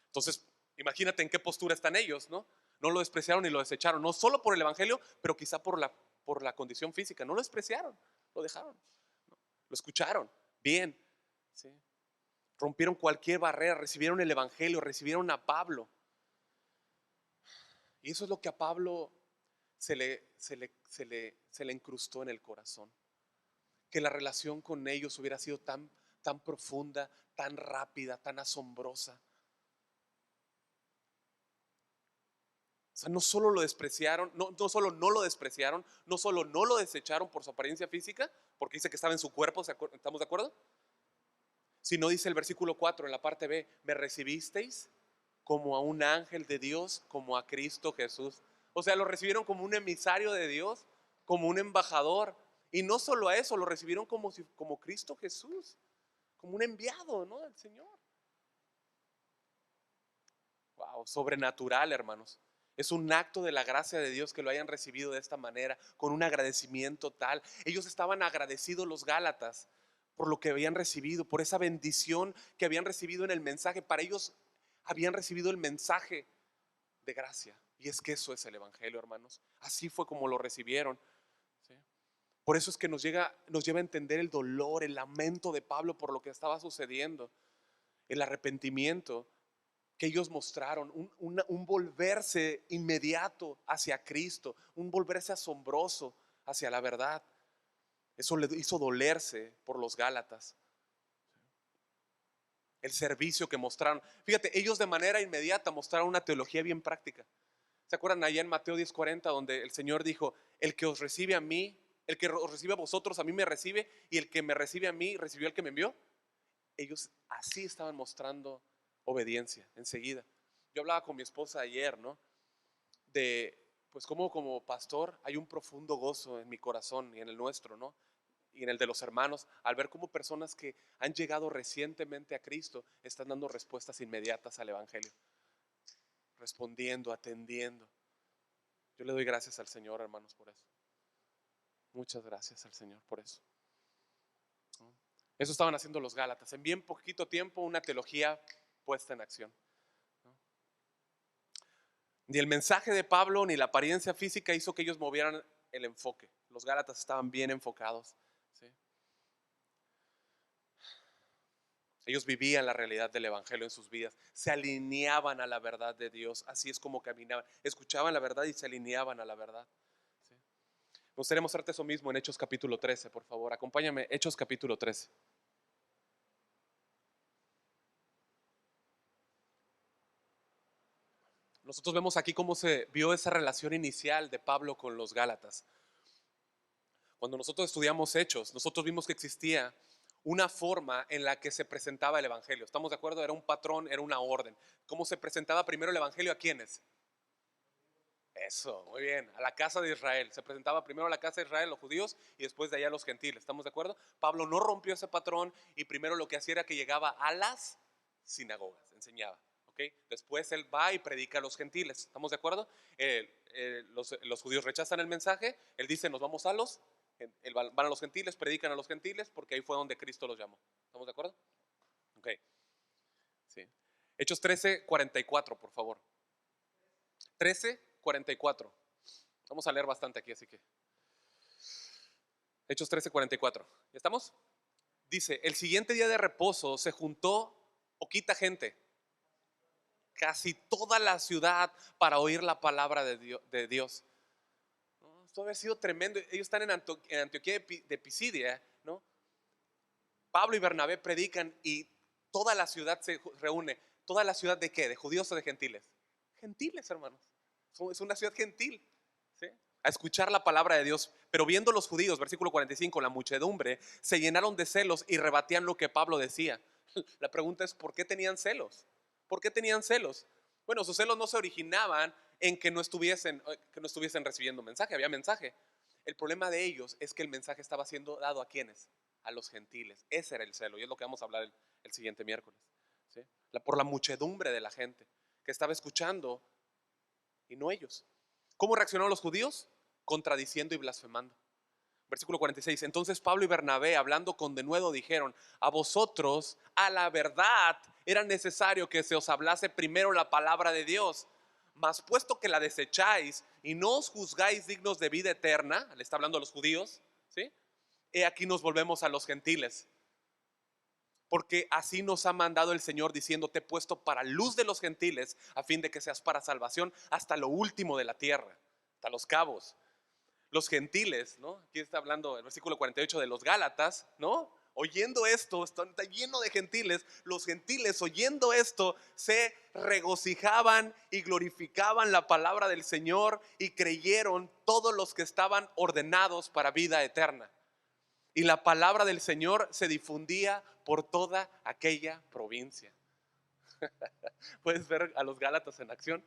Entonces, imagínate en qué postura están ellos, ¿no? No lo despreciaron ni lo desecharon, no solo por el evangelio, pero quizá por la condición física. No lo despreciaron, lo dejaron, ¿no? Lo escucharon bien, ¿sí? Rompieron cualquier barrera, recibieron el evangelio, recibieron a Pablo. Y eso es lo que a Pablo se le incrustó en el corazón. Que la relación con ellos hubiera sido tan profunda, tan rápida, tan asombrosa. O sea, no solo lo despreciaron, no solo no lo despreciaron, no solo no lo desecharon por su apariencia física, porque dice que estaba en su cuerpo, ¿estamos de acuerdo? Sino dice el versículo 4 en la parte B, me recibisteis como a un ángel de Dios, como a Cristo Jesús. O sea, lo recibieron como un emisario de Dios, como un embajador. Y no solo a eso, lo recibieron como Cristo Jesús, como un enviado, ¿no? Del Señor. Wow, sobrenatural, hermanos. Es un acto de la gracia de Dios que lo hayan recibido de esta manera, con un agradecimiento tal. Ellos estaban agradecidos, los Gálatas, por lo que habían recibido, por esa bendición que habían recibido en el mensaje. Para ellos habían recibido el mensaje de gracia. Y es que eso es el evangelio, hermanos. Así fue como lo recibieron, ¿sí? Por eso es que nos lleva a entender el dolor, el lamento de Pablo por lo que estaba sucediendo, el arrepentimiento que ellos mostraron, un volverse inmediato hacia Cristo, un volverse asombroso hacia la verdad. Eso le hizo dolerse por los Gálatas. El servicio que mostraron. Fíjate, ellos de manera inmediata mostraron una teología bien práctica. ¿Se acuerdan allá en Mateo 10:40 donde el Señor dijo, el que os recibe a mí, el que os recibe a vosotros, a mí me recibe, y el que me recibe a mí, recibió al que me envió? Ellos así estaban mostrando obediencia enseguida. Yo hablaba con mi esposa ayer, ¿no? De, pues como pastor hay un profundo gozo en mi corazón y en el nuestro, ¿no? Y en el de los hermanos, al ver cómo personas que han llegado recientemente a Cristo están dando respuestas inmediatas al Evangelio, respondiendo, atendiendo. Yo le doy gracias al Señor, hermanos, por eso. Muchas gracias al Señor por eso. Eso estaban haciendo los Gálatas. En bien poquito tiempo, una teología puesta en acción. Ni el mensaje de Pablo ni la apariencia física hizo que ellos movieran el enfoque. Los Gálatas estaban bien enfocados, ¿sí? Ellos vivían la realidad del evangelio en sus vidas, se alineaban a la verdad de Dios. Así es como caminaban, escuchaban la verdad y se alineaban a la verdad, ¿sí? Me gustaría mostrarte eso mismo en Hechos capítulo 13, por favor. Acompáñame, Hechos capítulo 13. Nosotros vemos aquí cómo se vio esa relación inicial de Pablo con los Gálatas. Cuando nosotros estudiamos Hechos, nosotros vimos que existía una forma en la que se presentaba el evangelio. ¿Estamos de acuerdo? Era un patrón, era una orden. ¿Cómo se presentaba primero el evangelio a quiénes? Eso, muy bien, a la casa de Israel. Se presentaba primero a la casa de Israel, los judíos, y después de allá a los gentiles. ¿Estamos de acuerdo? Pablo no rompió ese patrón y primero lo que hacía era que llegaba a las sinagogas, enseñaba. ¿Okay? Después él va y predica a los gentiles. ¿Estamos de acuerdo? Los judíos rechazan el mensaje. Él dice, nos vamos a los Van a los gentiles, predican a los gentiles, porque ahí fue donde Cristo los llamó. ¿Estamos de acuerdo? Ok, sí. Hechos 13:44, por favor. 13:44. Vamos a leer bastante aquí, así que. Hechos 13:44. ¿Ya estamos? Dice, el siguiente día de reposo se juntó poquita gente, casi toda la ciudad, para oír la palabra de Dios. ¿No? Esto había sido tremendo. Ellos están en Antioquía de Pisidia, ¿no? Pablo y Bernabé predican y toda la ciudad se reúne. ¿Toda la ciudad de qué? ¿De judíos o de gentiles? Gentiles, hermanos. Es una ciudad gentil, ¿sí? A escuchar la palabra de Dios. Pero viendo los judíos, versículo 45, la muchedumbre, se llenaron de celos y rebatían lo que Pablo decía. La pregunta es, ¿por qué tenían celos? ¿Por qué tenían celos? Bueno, sus celos no se originaban en que no estuviesen recibiendo mensaje, había mensaje. El problema de ellos es que el mensaje estaba siendo dado ¿a quiénes? A los gentiles. Ese era el celo y es lo que vamos a hablar el siguiente miércoles, ¿sí? Por la muchedumbre de la gente que estaba escuchando y no ellos. ¿Cómo reaccionaron los judíos? Contradiciendo y blasfemando. Versículo 46. Entonces Pablo y Bernabé, hablando con denuedo, dijeron: a vosotros, a la verdad, era necesario que se os hablase primero la palabra de Dios. Mas puesto que la desecháis y no os juzgáis dignos de vida eterna, le está hablando a los judíos, ¿sí? He aquí nos volvemos a los gentiles. Porque así nos ha mandado el Señor, diciendo: te he puesto para luz de los gentiles, a fin de que seas para salvación hasta lo último de la tierra, hasta los cabos. Los gentiles, ¿no? Aquí está hablando el versículo 48 de los Gálatas, ¿no? Oyendo esto, está lleno de gentiles. Los gentiles, oyendo esto, se regocijaban y glorificaban la palabra del Señor, y creyeron todos los que estaban ordenados para vida eterna. Y la palabra del Señor se difundía por toda aquella provincia. Puedes ver a los Gálatas en acción,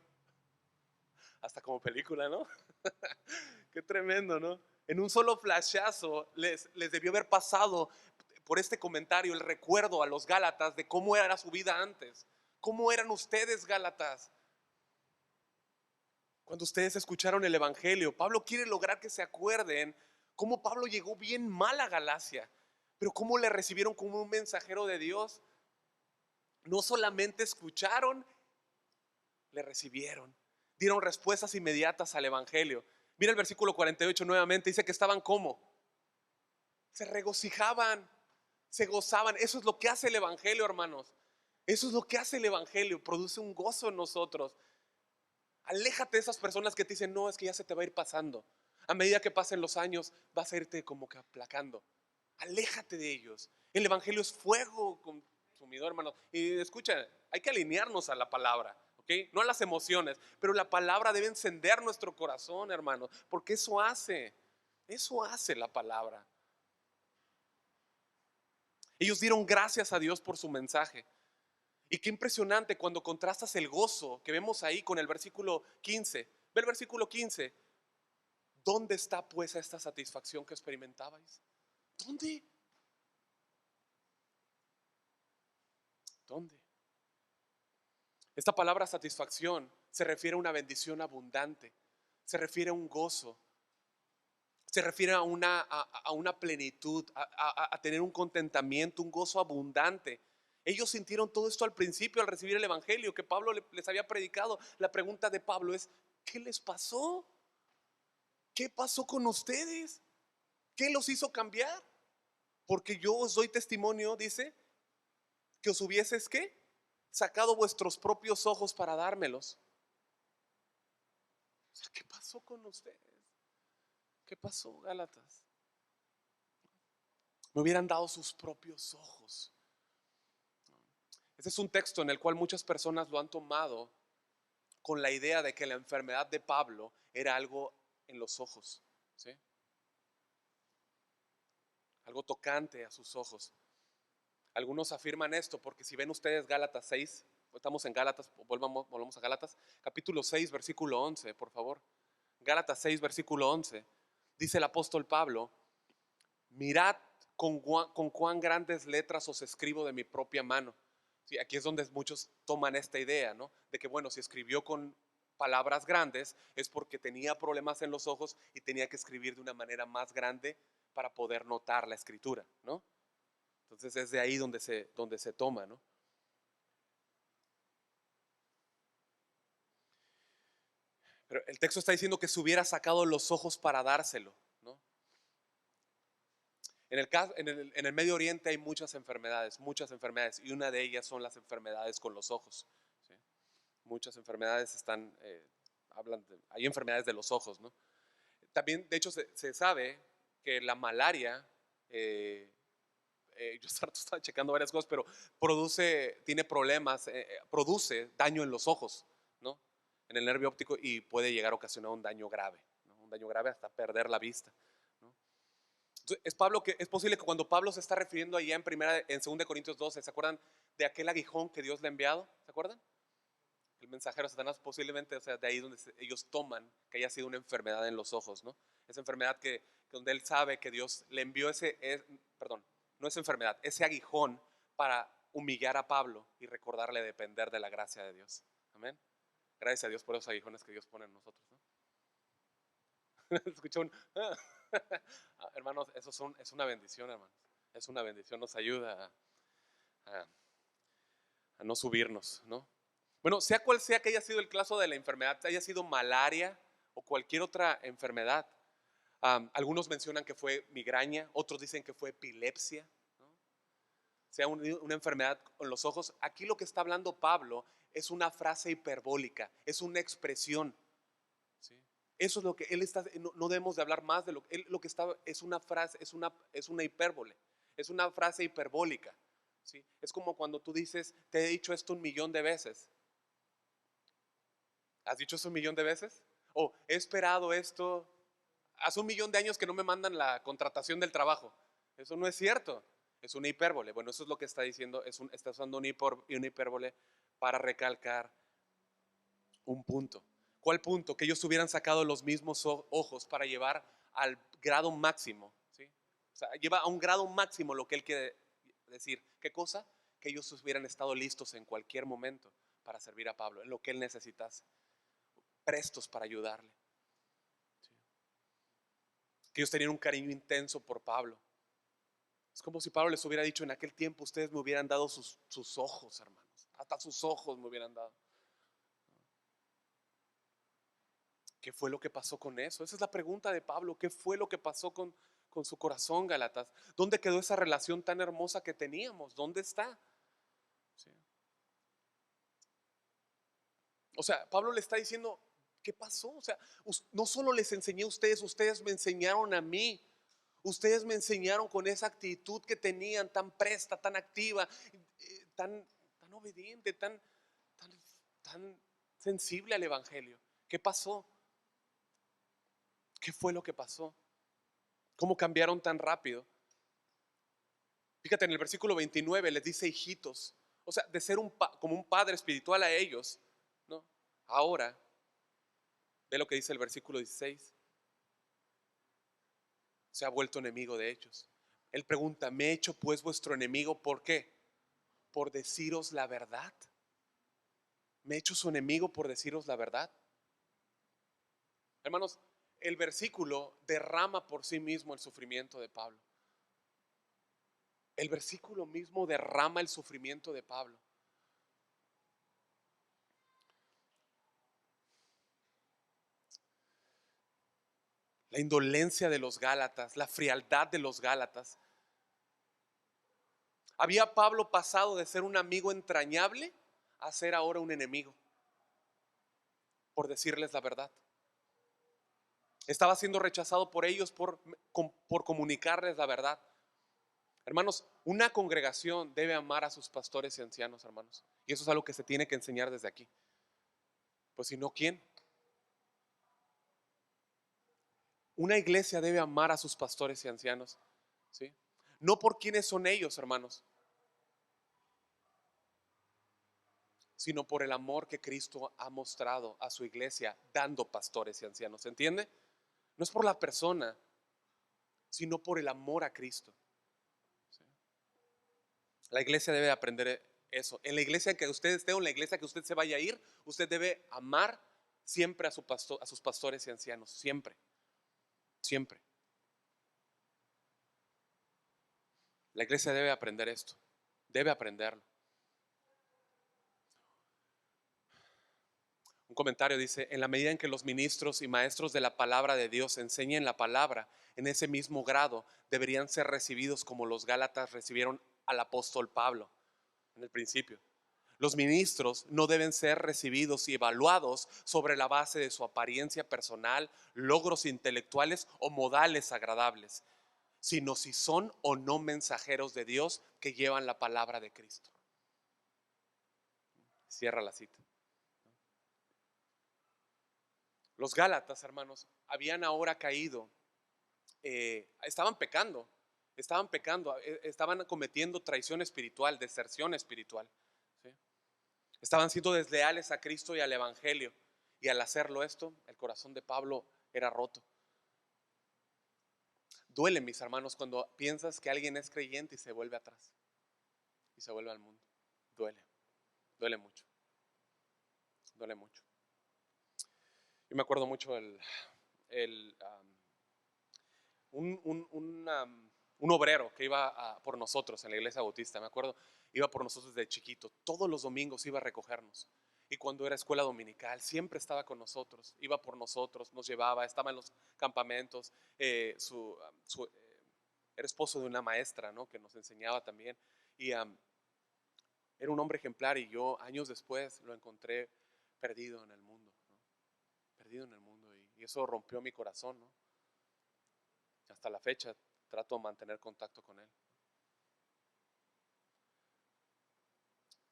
hasta como película, ¿no? Qué tremendo, ¿no? En un solo flashazo les debió haber pasado por este comentario el recuerdo a los Gálatas de cómo era su vida antes. ¿Cómo eran ustedes, Gálatas? Cuando ustedes escucharon el Evangelio, Pablo quiere lograr que se acuerden cómo Pablo llegó bien mal a Galacia, pero cómo le recibieron como un mensajero de Dios. No solamente escucharon, le recibieron, dieron respuestas inmediatas al Evangelio. Mira el versículo 48 nuevamente, dice que estaban como, se regocijaban, se gozaban. Eso es lo que hace el Evangelio, hermanos. Eso es lo que hace el Evangelio, produce un gozo en nosotros. Aléjate de esas personas que te dicen: no, es que ya se te va a ir pasando. A medida que pasen los años vas a irte como que aplacando. Aléjate de ellos. El Evangelio es fuego consumidor, hermanos. Y escucha, hay que alinearnos a la palabra, ¿ok? No a las emociones, pero la palabra debe encender nuestro corazón, hermanos, porque eso hace la palabra. Ellos dieron gracias a Dios por su mensaje. Y qué impresionante cuando contrastas el gozo que vemos ahí con el versículo 15. Ve el versículo 15. ¿Dónde está pues esta satisfacción que experimentabais? ¿Dónde? ¿Dónde? Esta palabra satisfacción se refiere a una bendición abundante, se refiere a un gozo, se refiere a una plenitud, a tener un contentamiento, un gozo abundante. Ellos sintieron todo esto al principio al recibir el Evangelio que Pablo les había predicado. La pregunta de Pablo es: ¿qué les pasó? ¿Qué pasó con ustedes? ¿Qué los hizo cambiar? Porque yo os doy testimonio, dice, que os hubieses, ¿qué? Sacado vuestros propios ojos para dármelos. O sea, ¿qué pasó con ustedes? ¿Qué pasó, Gálatas? Me hubieran dado sus propios ojos. Este es un texto en el cual muchas personas lo han tomado con la idea de que la enfermedad de Pablo era algo en los ojos, ¿sí? Algo tocante a sus ojos. Algunos afirman esto porque si ven ustedes Gálatas 6, estamos en Gálatas, volvamos a Gálatas, capítulo 6, versículo 11, por favor. Gálatas 6, versículo 11. Dice el apóstol Pablo: mirad con cuán grandes letras os escribo de mi propia mano. Sí, aquí es donde muchos toman esta idea, ¿no? De que bueno, si escribió con palabras grandes es porque tenía problemas en los ojos y tenía que escribir de una manera más grande para poder notar la escritura, ¿no? Entonces es de ahí donde se toma, ¿no? Pero el texto está diciendo que se hubiera sacado los ojos para dárselo, ¿no? En el Medio Oriente hay muchas enfermedades, y una de ellas son las enfermedades con los ojos, ¿sí? Muchas enfermedades hay enfermedades de los ojos, ¿no? También, de hecho, se sabe que la malaria, yo estaba checando varias cosas, pero tiene problemas, produce daño en los ojos, ¿no? En el nervio óptico, y puede llegar a ocasionar un daño grave, ¿no? Un daño grave hasta perder la vista, ¿no? Entonces, es posible que cuando Pablo se está refiriendo allá en 2 Corintios 12, ¿se acuerdan de aquel aguijón que Dios le ha enviado? ¿Se acuerdan? El mensajero Satanás, posiblemente, o sea, de ahí donde ellos toman que haya sido una enfermedad en los ojos, ¿no? Esa enfermedad que donde él sabe que Dios le envió perdón, no es enfermedad, ese aguijón para humillar a Pablo y recordarle depender de la gracia de Dios. Amén. Gracias a Dios por esos aguijones que Dios pone en nosotros, ¿no? Escuchó hermanos, es una bendición, hermanos. Es una bendición, nos ayuda a, a no subirnos, ¿no? Bueno, sea cual sea que haya sido el caso de la enfermedad, haya sido malaria o cualquier otra enfermedad, algunos mencionan que fue migraña, otros dicen que fue epilepsia, ¿no? Sea una enfermedad con los ojos. Aquí lo que está hablando Pablo es una frase hiperbólica, es una expresión, ¿sí? Eso es lo que él está, no debemos de hablar más de lo que está, es una frase, es una hipérbole, es una frase hiperbólica, ¿sí? Es como cuando tú dices, te he dicho esto 1.000.000 de veces. ¿Has dicho eso 1.000.000 de veces? O he esperado esto. Hace 1.000.000 de años que no me mandan la contratación del trabajo. Eso no es cierto. Es una hipérbole. Bueno, eso es lo que está diciendo. Está usando una hipérbole para recalcar un punto. ¿Cuál punto? Que ellos hubieran sacado los mismos ojos para llevar al grado máximo, ¿sí? O sea, lleva a un grado máximo lo que él quiere decir. ¿Qué cosa? Que ellos hubieran estado listos en cualquier momento para servir a Pablo, en lo que él necesitase, prestos para ayudarle, ¿sí? Que ellos tenían un cariño intenso por Pablo. Es como si Pablo les hubiera dicho: en aquel tiempo ustedes me hubieran dado sus ojos, hermanos. Hasta sus ojos me hubieran dado. ¿Qué fue lo que pasó con eso? Esa es la pregunta de Pablo. ¿Qué fue lo que pasó con su corazón, Gálatas? ¿Dónde quedó esa relación tan hermosa que teníamos? ¿Dónde está? ¿Sí? O sea, Pablo le está diciendo, ¿qué pasó? O sea, no solo les enseñé a ustedes, ustedes me enseñaron a mí. Ustedes me enseñaron con esa actitud que tenían, tan presta, tan activa, tan obediente, tan sensible al Evangelio. ¿Qué pasó? ¿Qué fue lo que pasó? ¿Cómo cambiaron tan rápido? Fíjate, en el versículo 29 les dice hijitos. O sea, de ser como un padre espiritual a ellos, ¿no? Ahora, ve lo que dice el versículo 16. Se ha vuelto enemigo de ellos. Él pregunta: ¿me he hecho pues vuestro enemigo? ¿Por qué? Por deciros la verdad. ¿Me he hecho su enemigo por deciros la verdad? Hermanos, el versículo derrama por sí mismo el sufrimiento de Pablo. El versículo mismo derrama el sufrimiento de Pablo. La indolencia de los Gálatas, la frialdad de los Gálatas. Había Pablo pasado de ser un amigo entrañable a ser ahora un enemigo, por decirles la verdad. Estaba siendo rechazado por ellos por comunicarles la verdad. Hermanos, una congregación debe amar a sus pastores y ancianos, hermanos. Y eso es algo que se tiene que enseñar desde aquí. Pues si no, ¿quién? Una iglesia debe amar a sus pastores y ancianos, ¿sí? No por quiénes son ellos, hermanos, sino por el amor que Cristo ha mostrado a su iglesia dando pastores y ancianos. ¿Se entiende? No es por la persona, sino por el amor a Cristo, ¿sí? La iglesia debe aprender eso. En la iglesia que usted esté o en la iglesia que usted se vaya a ir, usted debe amar siempre a sus pastores y ancianos. Siempre, siempre. La iglesia debe aprender esto, debe aprenderlo. Un comentario dice: en la medida en que los ministros y maestros de la palabra de Dios enseñen la palabra, en ese mismo grado deberían ser recibidos como los Gálatas recibieron al apóstol Pablo en el principio. Los ministros no deben ser recibidos y evaluados sobre la base de su apariencia personal, logros intelectuales o modales agradables, sino si son o no mensajeros de Dios que llevan la palabra de Cristo. Cierra la cita. Los Gálatas, hermanos, habían ahora caído, estaban pecando, estaban cometiendo traición espiritual, deserción espiritual, ¿sí? Estaban siendo desleales a Cristo y al Evangelio, y al hacerlo esto, el corazón de Pablo era roto. Duele, mis hermanos, cuando piensas que alguien es creyente y se vuelve atrás y se vuelve al mundo. Duele mucho, duele mucho. Yo me acuerdo mucho un obrero que iba por nosotros en la iglesia bautista, me acuerdo, iba por nosotros desde chiquito, todos los domingos iba a recogernos, y cuando era escuela dominical siempre estaba con nosotros, iba por nosotros, nos llevaba, estaba en los campamentos, era esposo de una maestra, ¿no?, que nos enseñaba también, y era un hombre ejemplar, y yo años después lo encontré perdido en el mundo, ¿no? Perdido en el mundo, y eso rompió mi corazón, ¿no? Hasta la fecha trato de mantener contacto con él.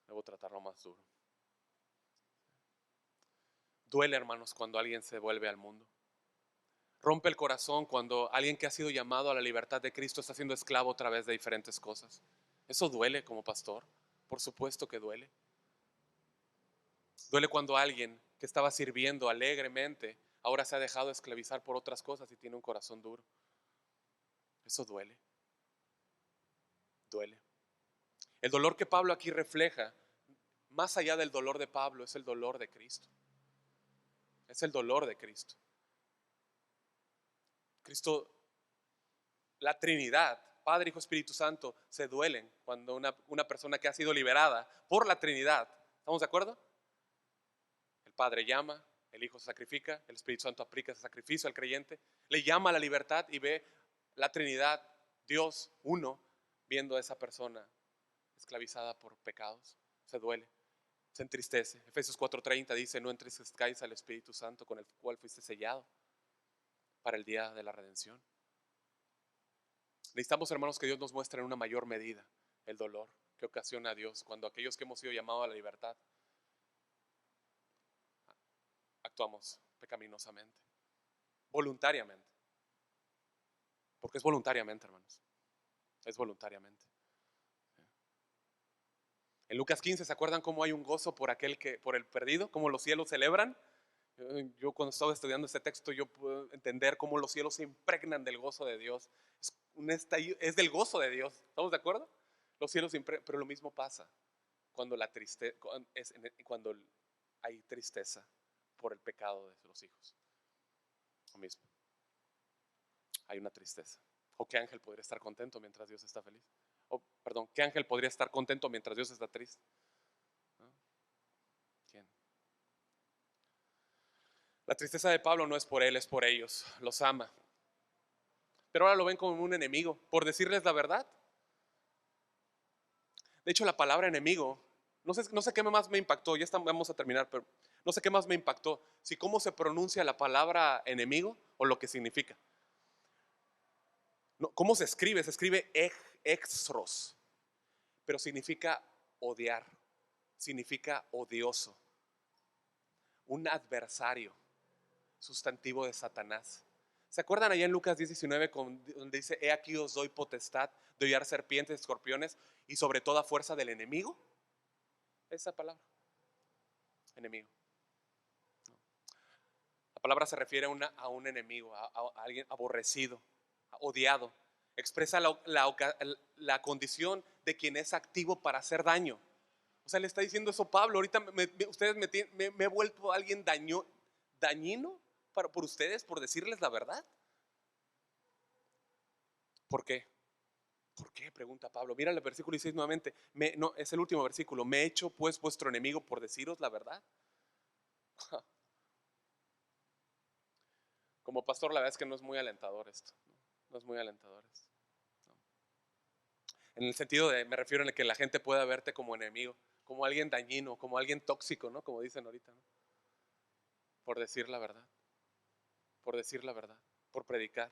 Debo tratarlo más duro. Duele, hermanos, cuando alguien se vuelve al mundo. Rompe el corazón cuando alguien que ha sido llamado a la libertad de Cristo está siendo esclavo a través de diferentes cosas. Eso duele como pastor, por supuesto que duele. Duele cuando alguien que estaba sirviendo alegremente ahora se ha dejado esclavizar por otras cosas y tiene un corazón duro. Eso duele. Duele. El dolor que Pablo aquí refleja, más allá del dolor de Pablo, es el dolor de Cristo. Es el dolor de Cristo. Cristo, la Trinidad, Padre, Hijo, Espíritu Santo, se duelen cuando una persona que ha sido liberada por la Trinidad, ¿estamos de acuerdo? El Padre llama, el Hijo se sacrifica, el Espíritu Santo aplica ese sacrificio al creyente, le llama a la libertad y ve la Trinidad, Dios uno, viendo a esa persona esclavizada por pecados. Se duele, se entristece. Efesios 4:30 dice: no entristezcáis al Espíritu Santo, con el cual fuiste sellado para el día de la redención. Necesitamos, hermanos, que Dios nos muestre en una mayor medida el dolor que ocasiona a Dios cuando aquellos que hemos sido llamados a la libertad actuamos pecaminosamente, voluntariamente, porque es voluntariamente, hermanos, es voluntariamente. En Lucas 15, ¿se acuerdan cómo hay un gozo por por el perdido? ¿Cómo los cielos celebran? Yo cuando estaba estudiando este texto, yo puedo entender cómo los cielos se impregnan del gozo de Dios. Es del gozo de Dios, ¿estamos de acuerdo? Los cielos se impregnan, pero lo mismo pasa cuando cuando hay tristeza por el pecado de los hijos. Lo mismo. Hay una tristeza. ¿O qué ángel podría estar contento mientras Dios está feliz? Perdón, ¿qué ángel podría estar contento mientras Dios está triste? ¿No? ¿Quién? La tristeza de Pablo no es por él, es por ellos. Los ama. Pero ahora lo ven como un enemigo, por decirles la verdad. De hecho, la palabra enemigo, no sé qué más me impactó, vamos a terminar, pero no sé qué más me impactó. Si cómo se pronuncia la palabra enemigo o lo que significa. No, ¿cómo se escribe? Se escribe exros, pero significa odiar, significa odioso, un adversario, sustantivo de Satanás. ¿Se acuerdan allá en Lucas 10:19 donde dice: he aquí os doy potestad de hollar serpientes, escorpiones y sobre toda fuerza del enemigo? Esa palabra, enemigo. La palabra se refiere a un enemigo, a alguien aborrecido, odiado. Expresa la condición de quien es activo para hacer daño. O sea, le está diciendo eso Pablo. Ahorita ustedes me he vuelto alguien dañino por ustedes, por decirles la verdad. ¿Por qué? ¿Por qué? Pregunta Pablo. Mira el versículo 16 nuevamente. No, es el último versículo. ¿Me he hecho pues vuestro enemigo por deciros la verdad? Como pastor, la verdad es que no es muy alentador esto. No es muy alentador esto. No. En el sentido de, me refiero en el que la gente pueda verte como enemigo, como alguien dañino, como alguien tóxico, ¿no? Como dicen ahorita, ¿no? Por decir la verdad, por decir la verdad, por predicar.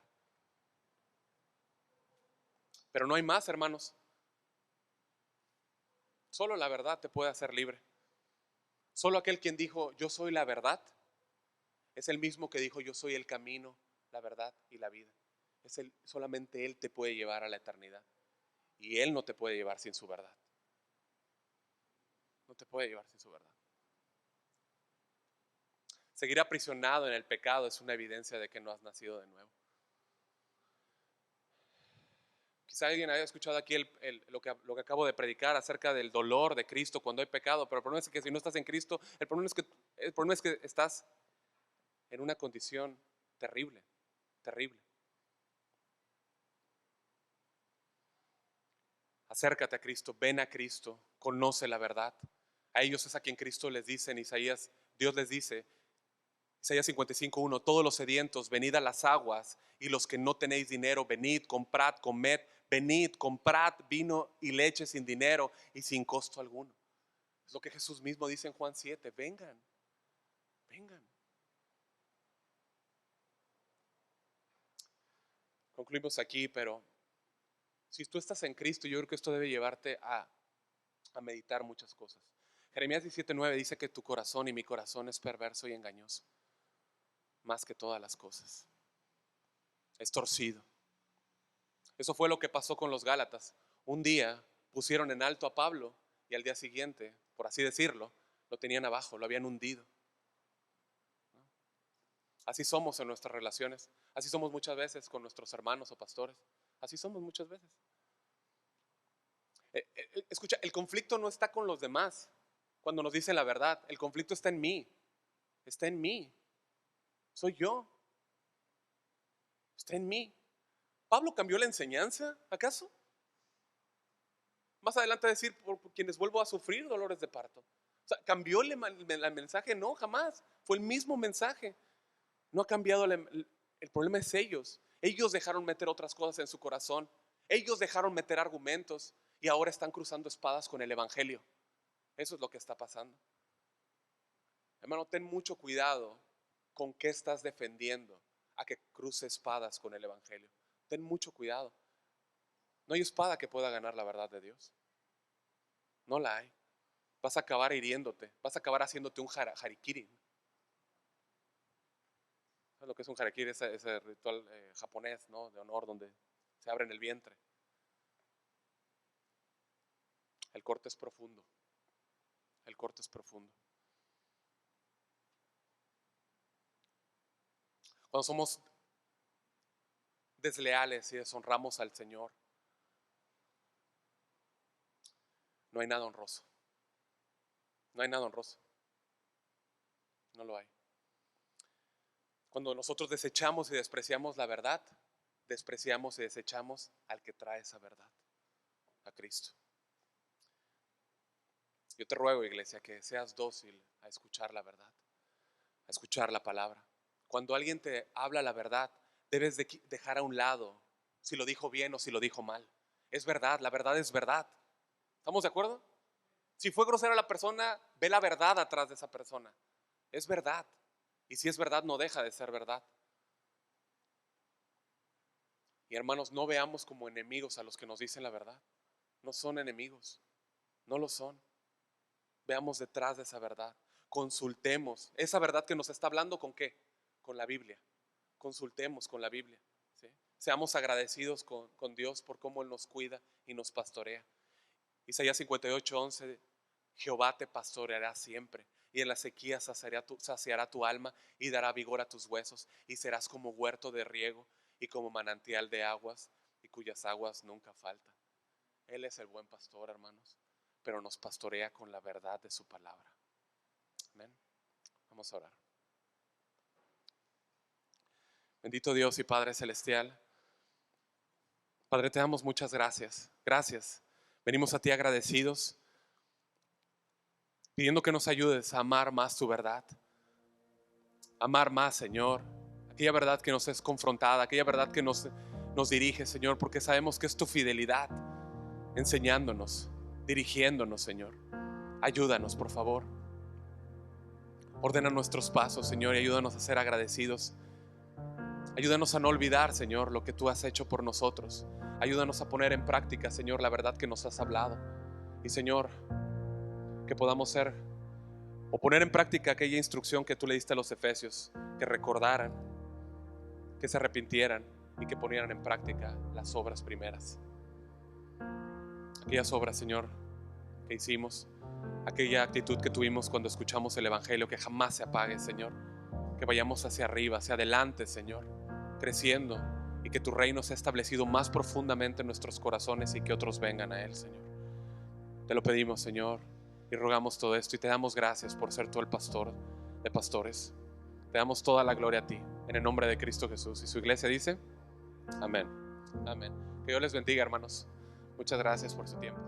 Pero no hay más, hermanos. Solo la verdad te puede hacer libre. Solo aquel quien dijo, yo soy la verdad, es el mismo que dijo, yo soy el camino, la verdad y la vida. Solamente Él te puede llevar a la eternidad. Y Él no te puede llevar sin su verdad. No te puede llevar sin su verdad. Seguir aprisionado en el pecado es una evidencia de que no has nacido de nuevo. Quizá alguien haya escuchado aquí lo que acabo de predicar acerca del dolor de Cristo cuando hay pecado, pero el problema es que si no estás en Cristo, el problema es que estás en una condición terrible, terrible. Acércate a Cristo, ven a Cristo, conoce la verdad. A ellos es a quien Cristo les dice en Isaías, Dios les dice, Isaías 55:1, todos los sedientos, venid a las aguas, y los que no tenéis dinero, venid, comprad, comed, venid, comprad vino y leche sin dinero y sin costo alguno. Es lo que Jesús mismo dice en Juan 7, vengan, vengan. Concluimos aquí, pero si tú estás en Cristo, yo creo que esto debe llevarte a meditar muchas cosas. Jeremías 17:9 dice que tu corazón y mi corazón es perverso y engañoso, más que todas las cosas. Es torcido. Eso fue lo que pasó con los Gálatas. Un día pusieron en alto a Pablo y al día siguiente, por así decirlo, lo tenían abajo, lo habían hundido. Así somos en nuestras relaciones. Así somos muchas veces con nuestros hermanos o pastores. Así somos muchas veces. Escucha, el conflicto no está con los demás cuando nos dicen la verdad. El conflicto está en mí. Está en mí. Soy yo. Está en mí. ¿Pablo cambió la enseñanza, acaso? Más adelante decir, por quienes vuelvo a sufrir dolores de parto. O sea, ¿cambió el mensaje? No, jamás. Fue el mismo mensaje. No ha cambiado. El problema es ellos. Ellos dejaron meter otras cosas en su corazón. Ellos dejaron meter argumentos y ahora están cruzando espadas con el evangelio. Eso es lo que está pasando. Hermano, ten mucho cuidado con qué estás defendiendo a que cruce espadas con el evangelio. Ten mucho cuidado. No hay espada que pueda ganar la verdad de Dios. No la hay. Vas a acabar hiriéndote. Vas a acabar haciéndote un harikiri. ¿Sabes lo que es un harakiri? Ese ritual japonés, ¿no? De honor, donde se abre en el vientre. El corte es profundo. El corte es profundo. Cuando somos desleales y deshonramos al Señor, no hay nada honroso. No hay nada honroso. No lo hay. Cuando nosotros desechamos y despreciamos la verdad, despreciamos y desechamos al que trae esa verdad, a Cristo. Yo te ruego, iglesia, que seas dócil a escuchar la verdad, a escuchar la palabra. Cuando alguien te habla la verdad, debes dejar a un lado si lo dijo bien o si lo dijo mal. Es verdad, la verdad es verdad. ¿Estamos de acuerdo? Si fue grosera la persona, ve la verdad atrás de esa persona. Es verdad. Y si es verdad, no deja de ser verdad. Y hermanos, no veamos como enemigos a los que nos dicen la verdad. No son enemigos. No lo son. Veamos detrás de esa verdad. Consultemos. Esa verdad que nos está hablando, ¿con qué? Con la Biblia. Consultemos con la Biblia. ¿Sí? Seamos agradecidos con Dios por cómo Él nos cuida y nos pastorea. Isaías 58:11, Jehová te pastoreará siempre, y en la sequía saciará tu alma y dará vigor a tus huesos, y serás como huerto de riego y como manantial de aguas, y cuyas aguas nunca faltan. Él es el buen pastor, hermanos, pero nos pastorea con la verdad de su palabra. Amén. Vamos a orar. Bendito Dios y Padre celestial, Padre, te damos muchas gracias. Gracias. Venimos a ti agradecidos, pidiendo que nos ayudes a amar más tu verdad. Amar más, Señor, aquella verdad que nos es confrontada, aquella verdad que nos dirige, Señor, porque sabemos que es tu fidelidad enseñándonos, dirigiéndonos, Señor. Ayúdanos, por favor. Ordena nuestros pasos, Señor, y ayúdanos a ser agradecidos. Ayúdanos a no olvidar, Señor, lo que tú has hecho por nosotros. Ayúdanos a poner en práctica, Señor, la verdad que nos has hablado. Y, Señor, que podamos ser o poner en práctica aquella instrucción que tú le diste a los efesios, que recordaran, que se arrepintieran y que ponieran en práctica las obras primeras. Aquellas obras, Señor, que hicimos, aquella actitud que tuvimos cuando escuchamos el Evangelio, que jamás se apague, Señor. Que vayamos hacia arriba, hacia adelante, Señor, creciendo, y que tu reino sea establecido más profundamente en nuestros corazones y que otros vengan a él, Señor. Te lo pedimos, Señor, y rogamos todo esto y te damos gracias por ser tú el pastor de pastores. Te damos toda la gloria a ti, en el nombre de Cristo Jesús. Y su iglesia dice, amén. Amén. Que Dios les bendiga, hermanos. Muchas gracias por su tiempo.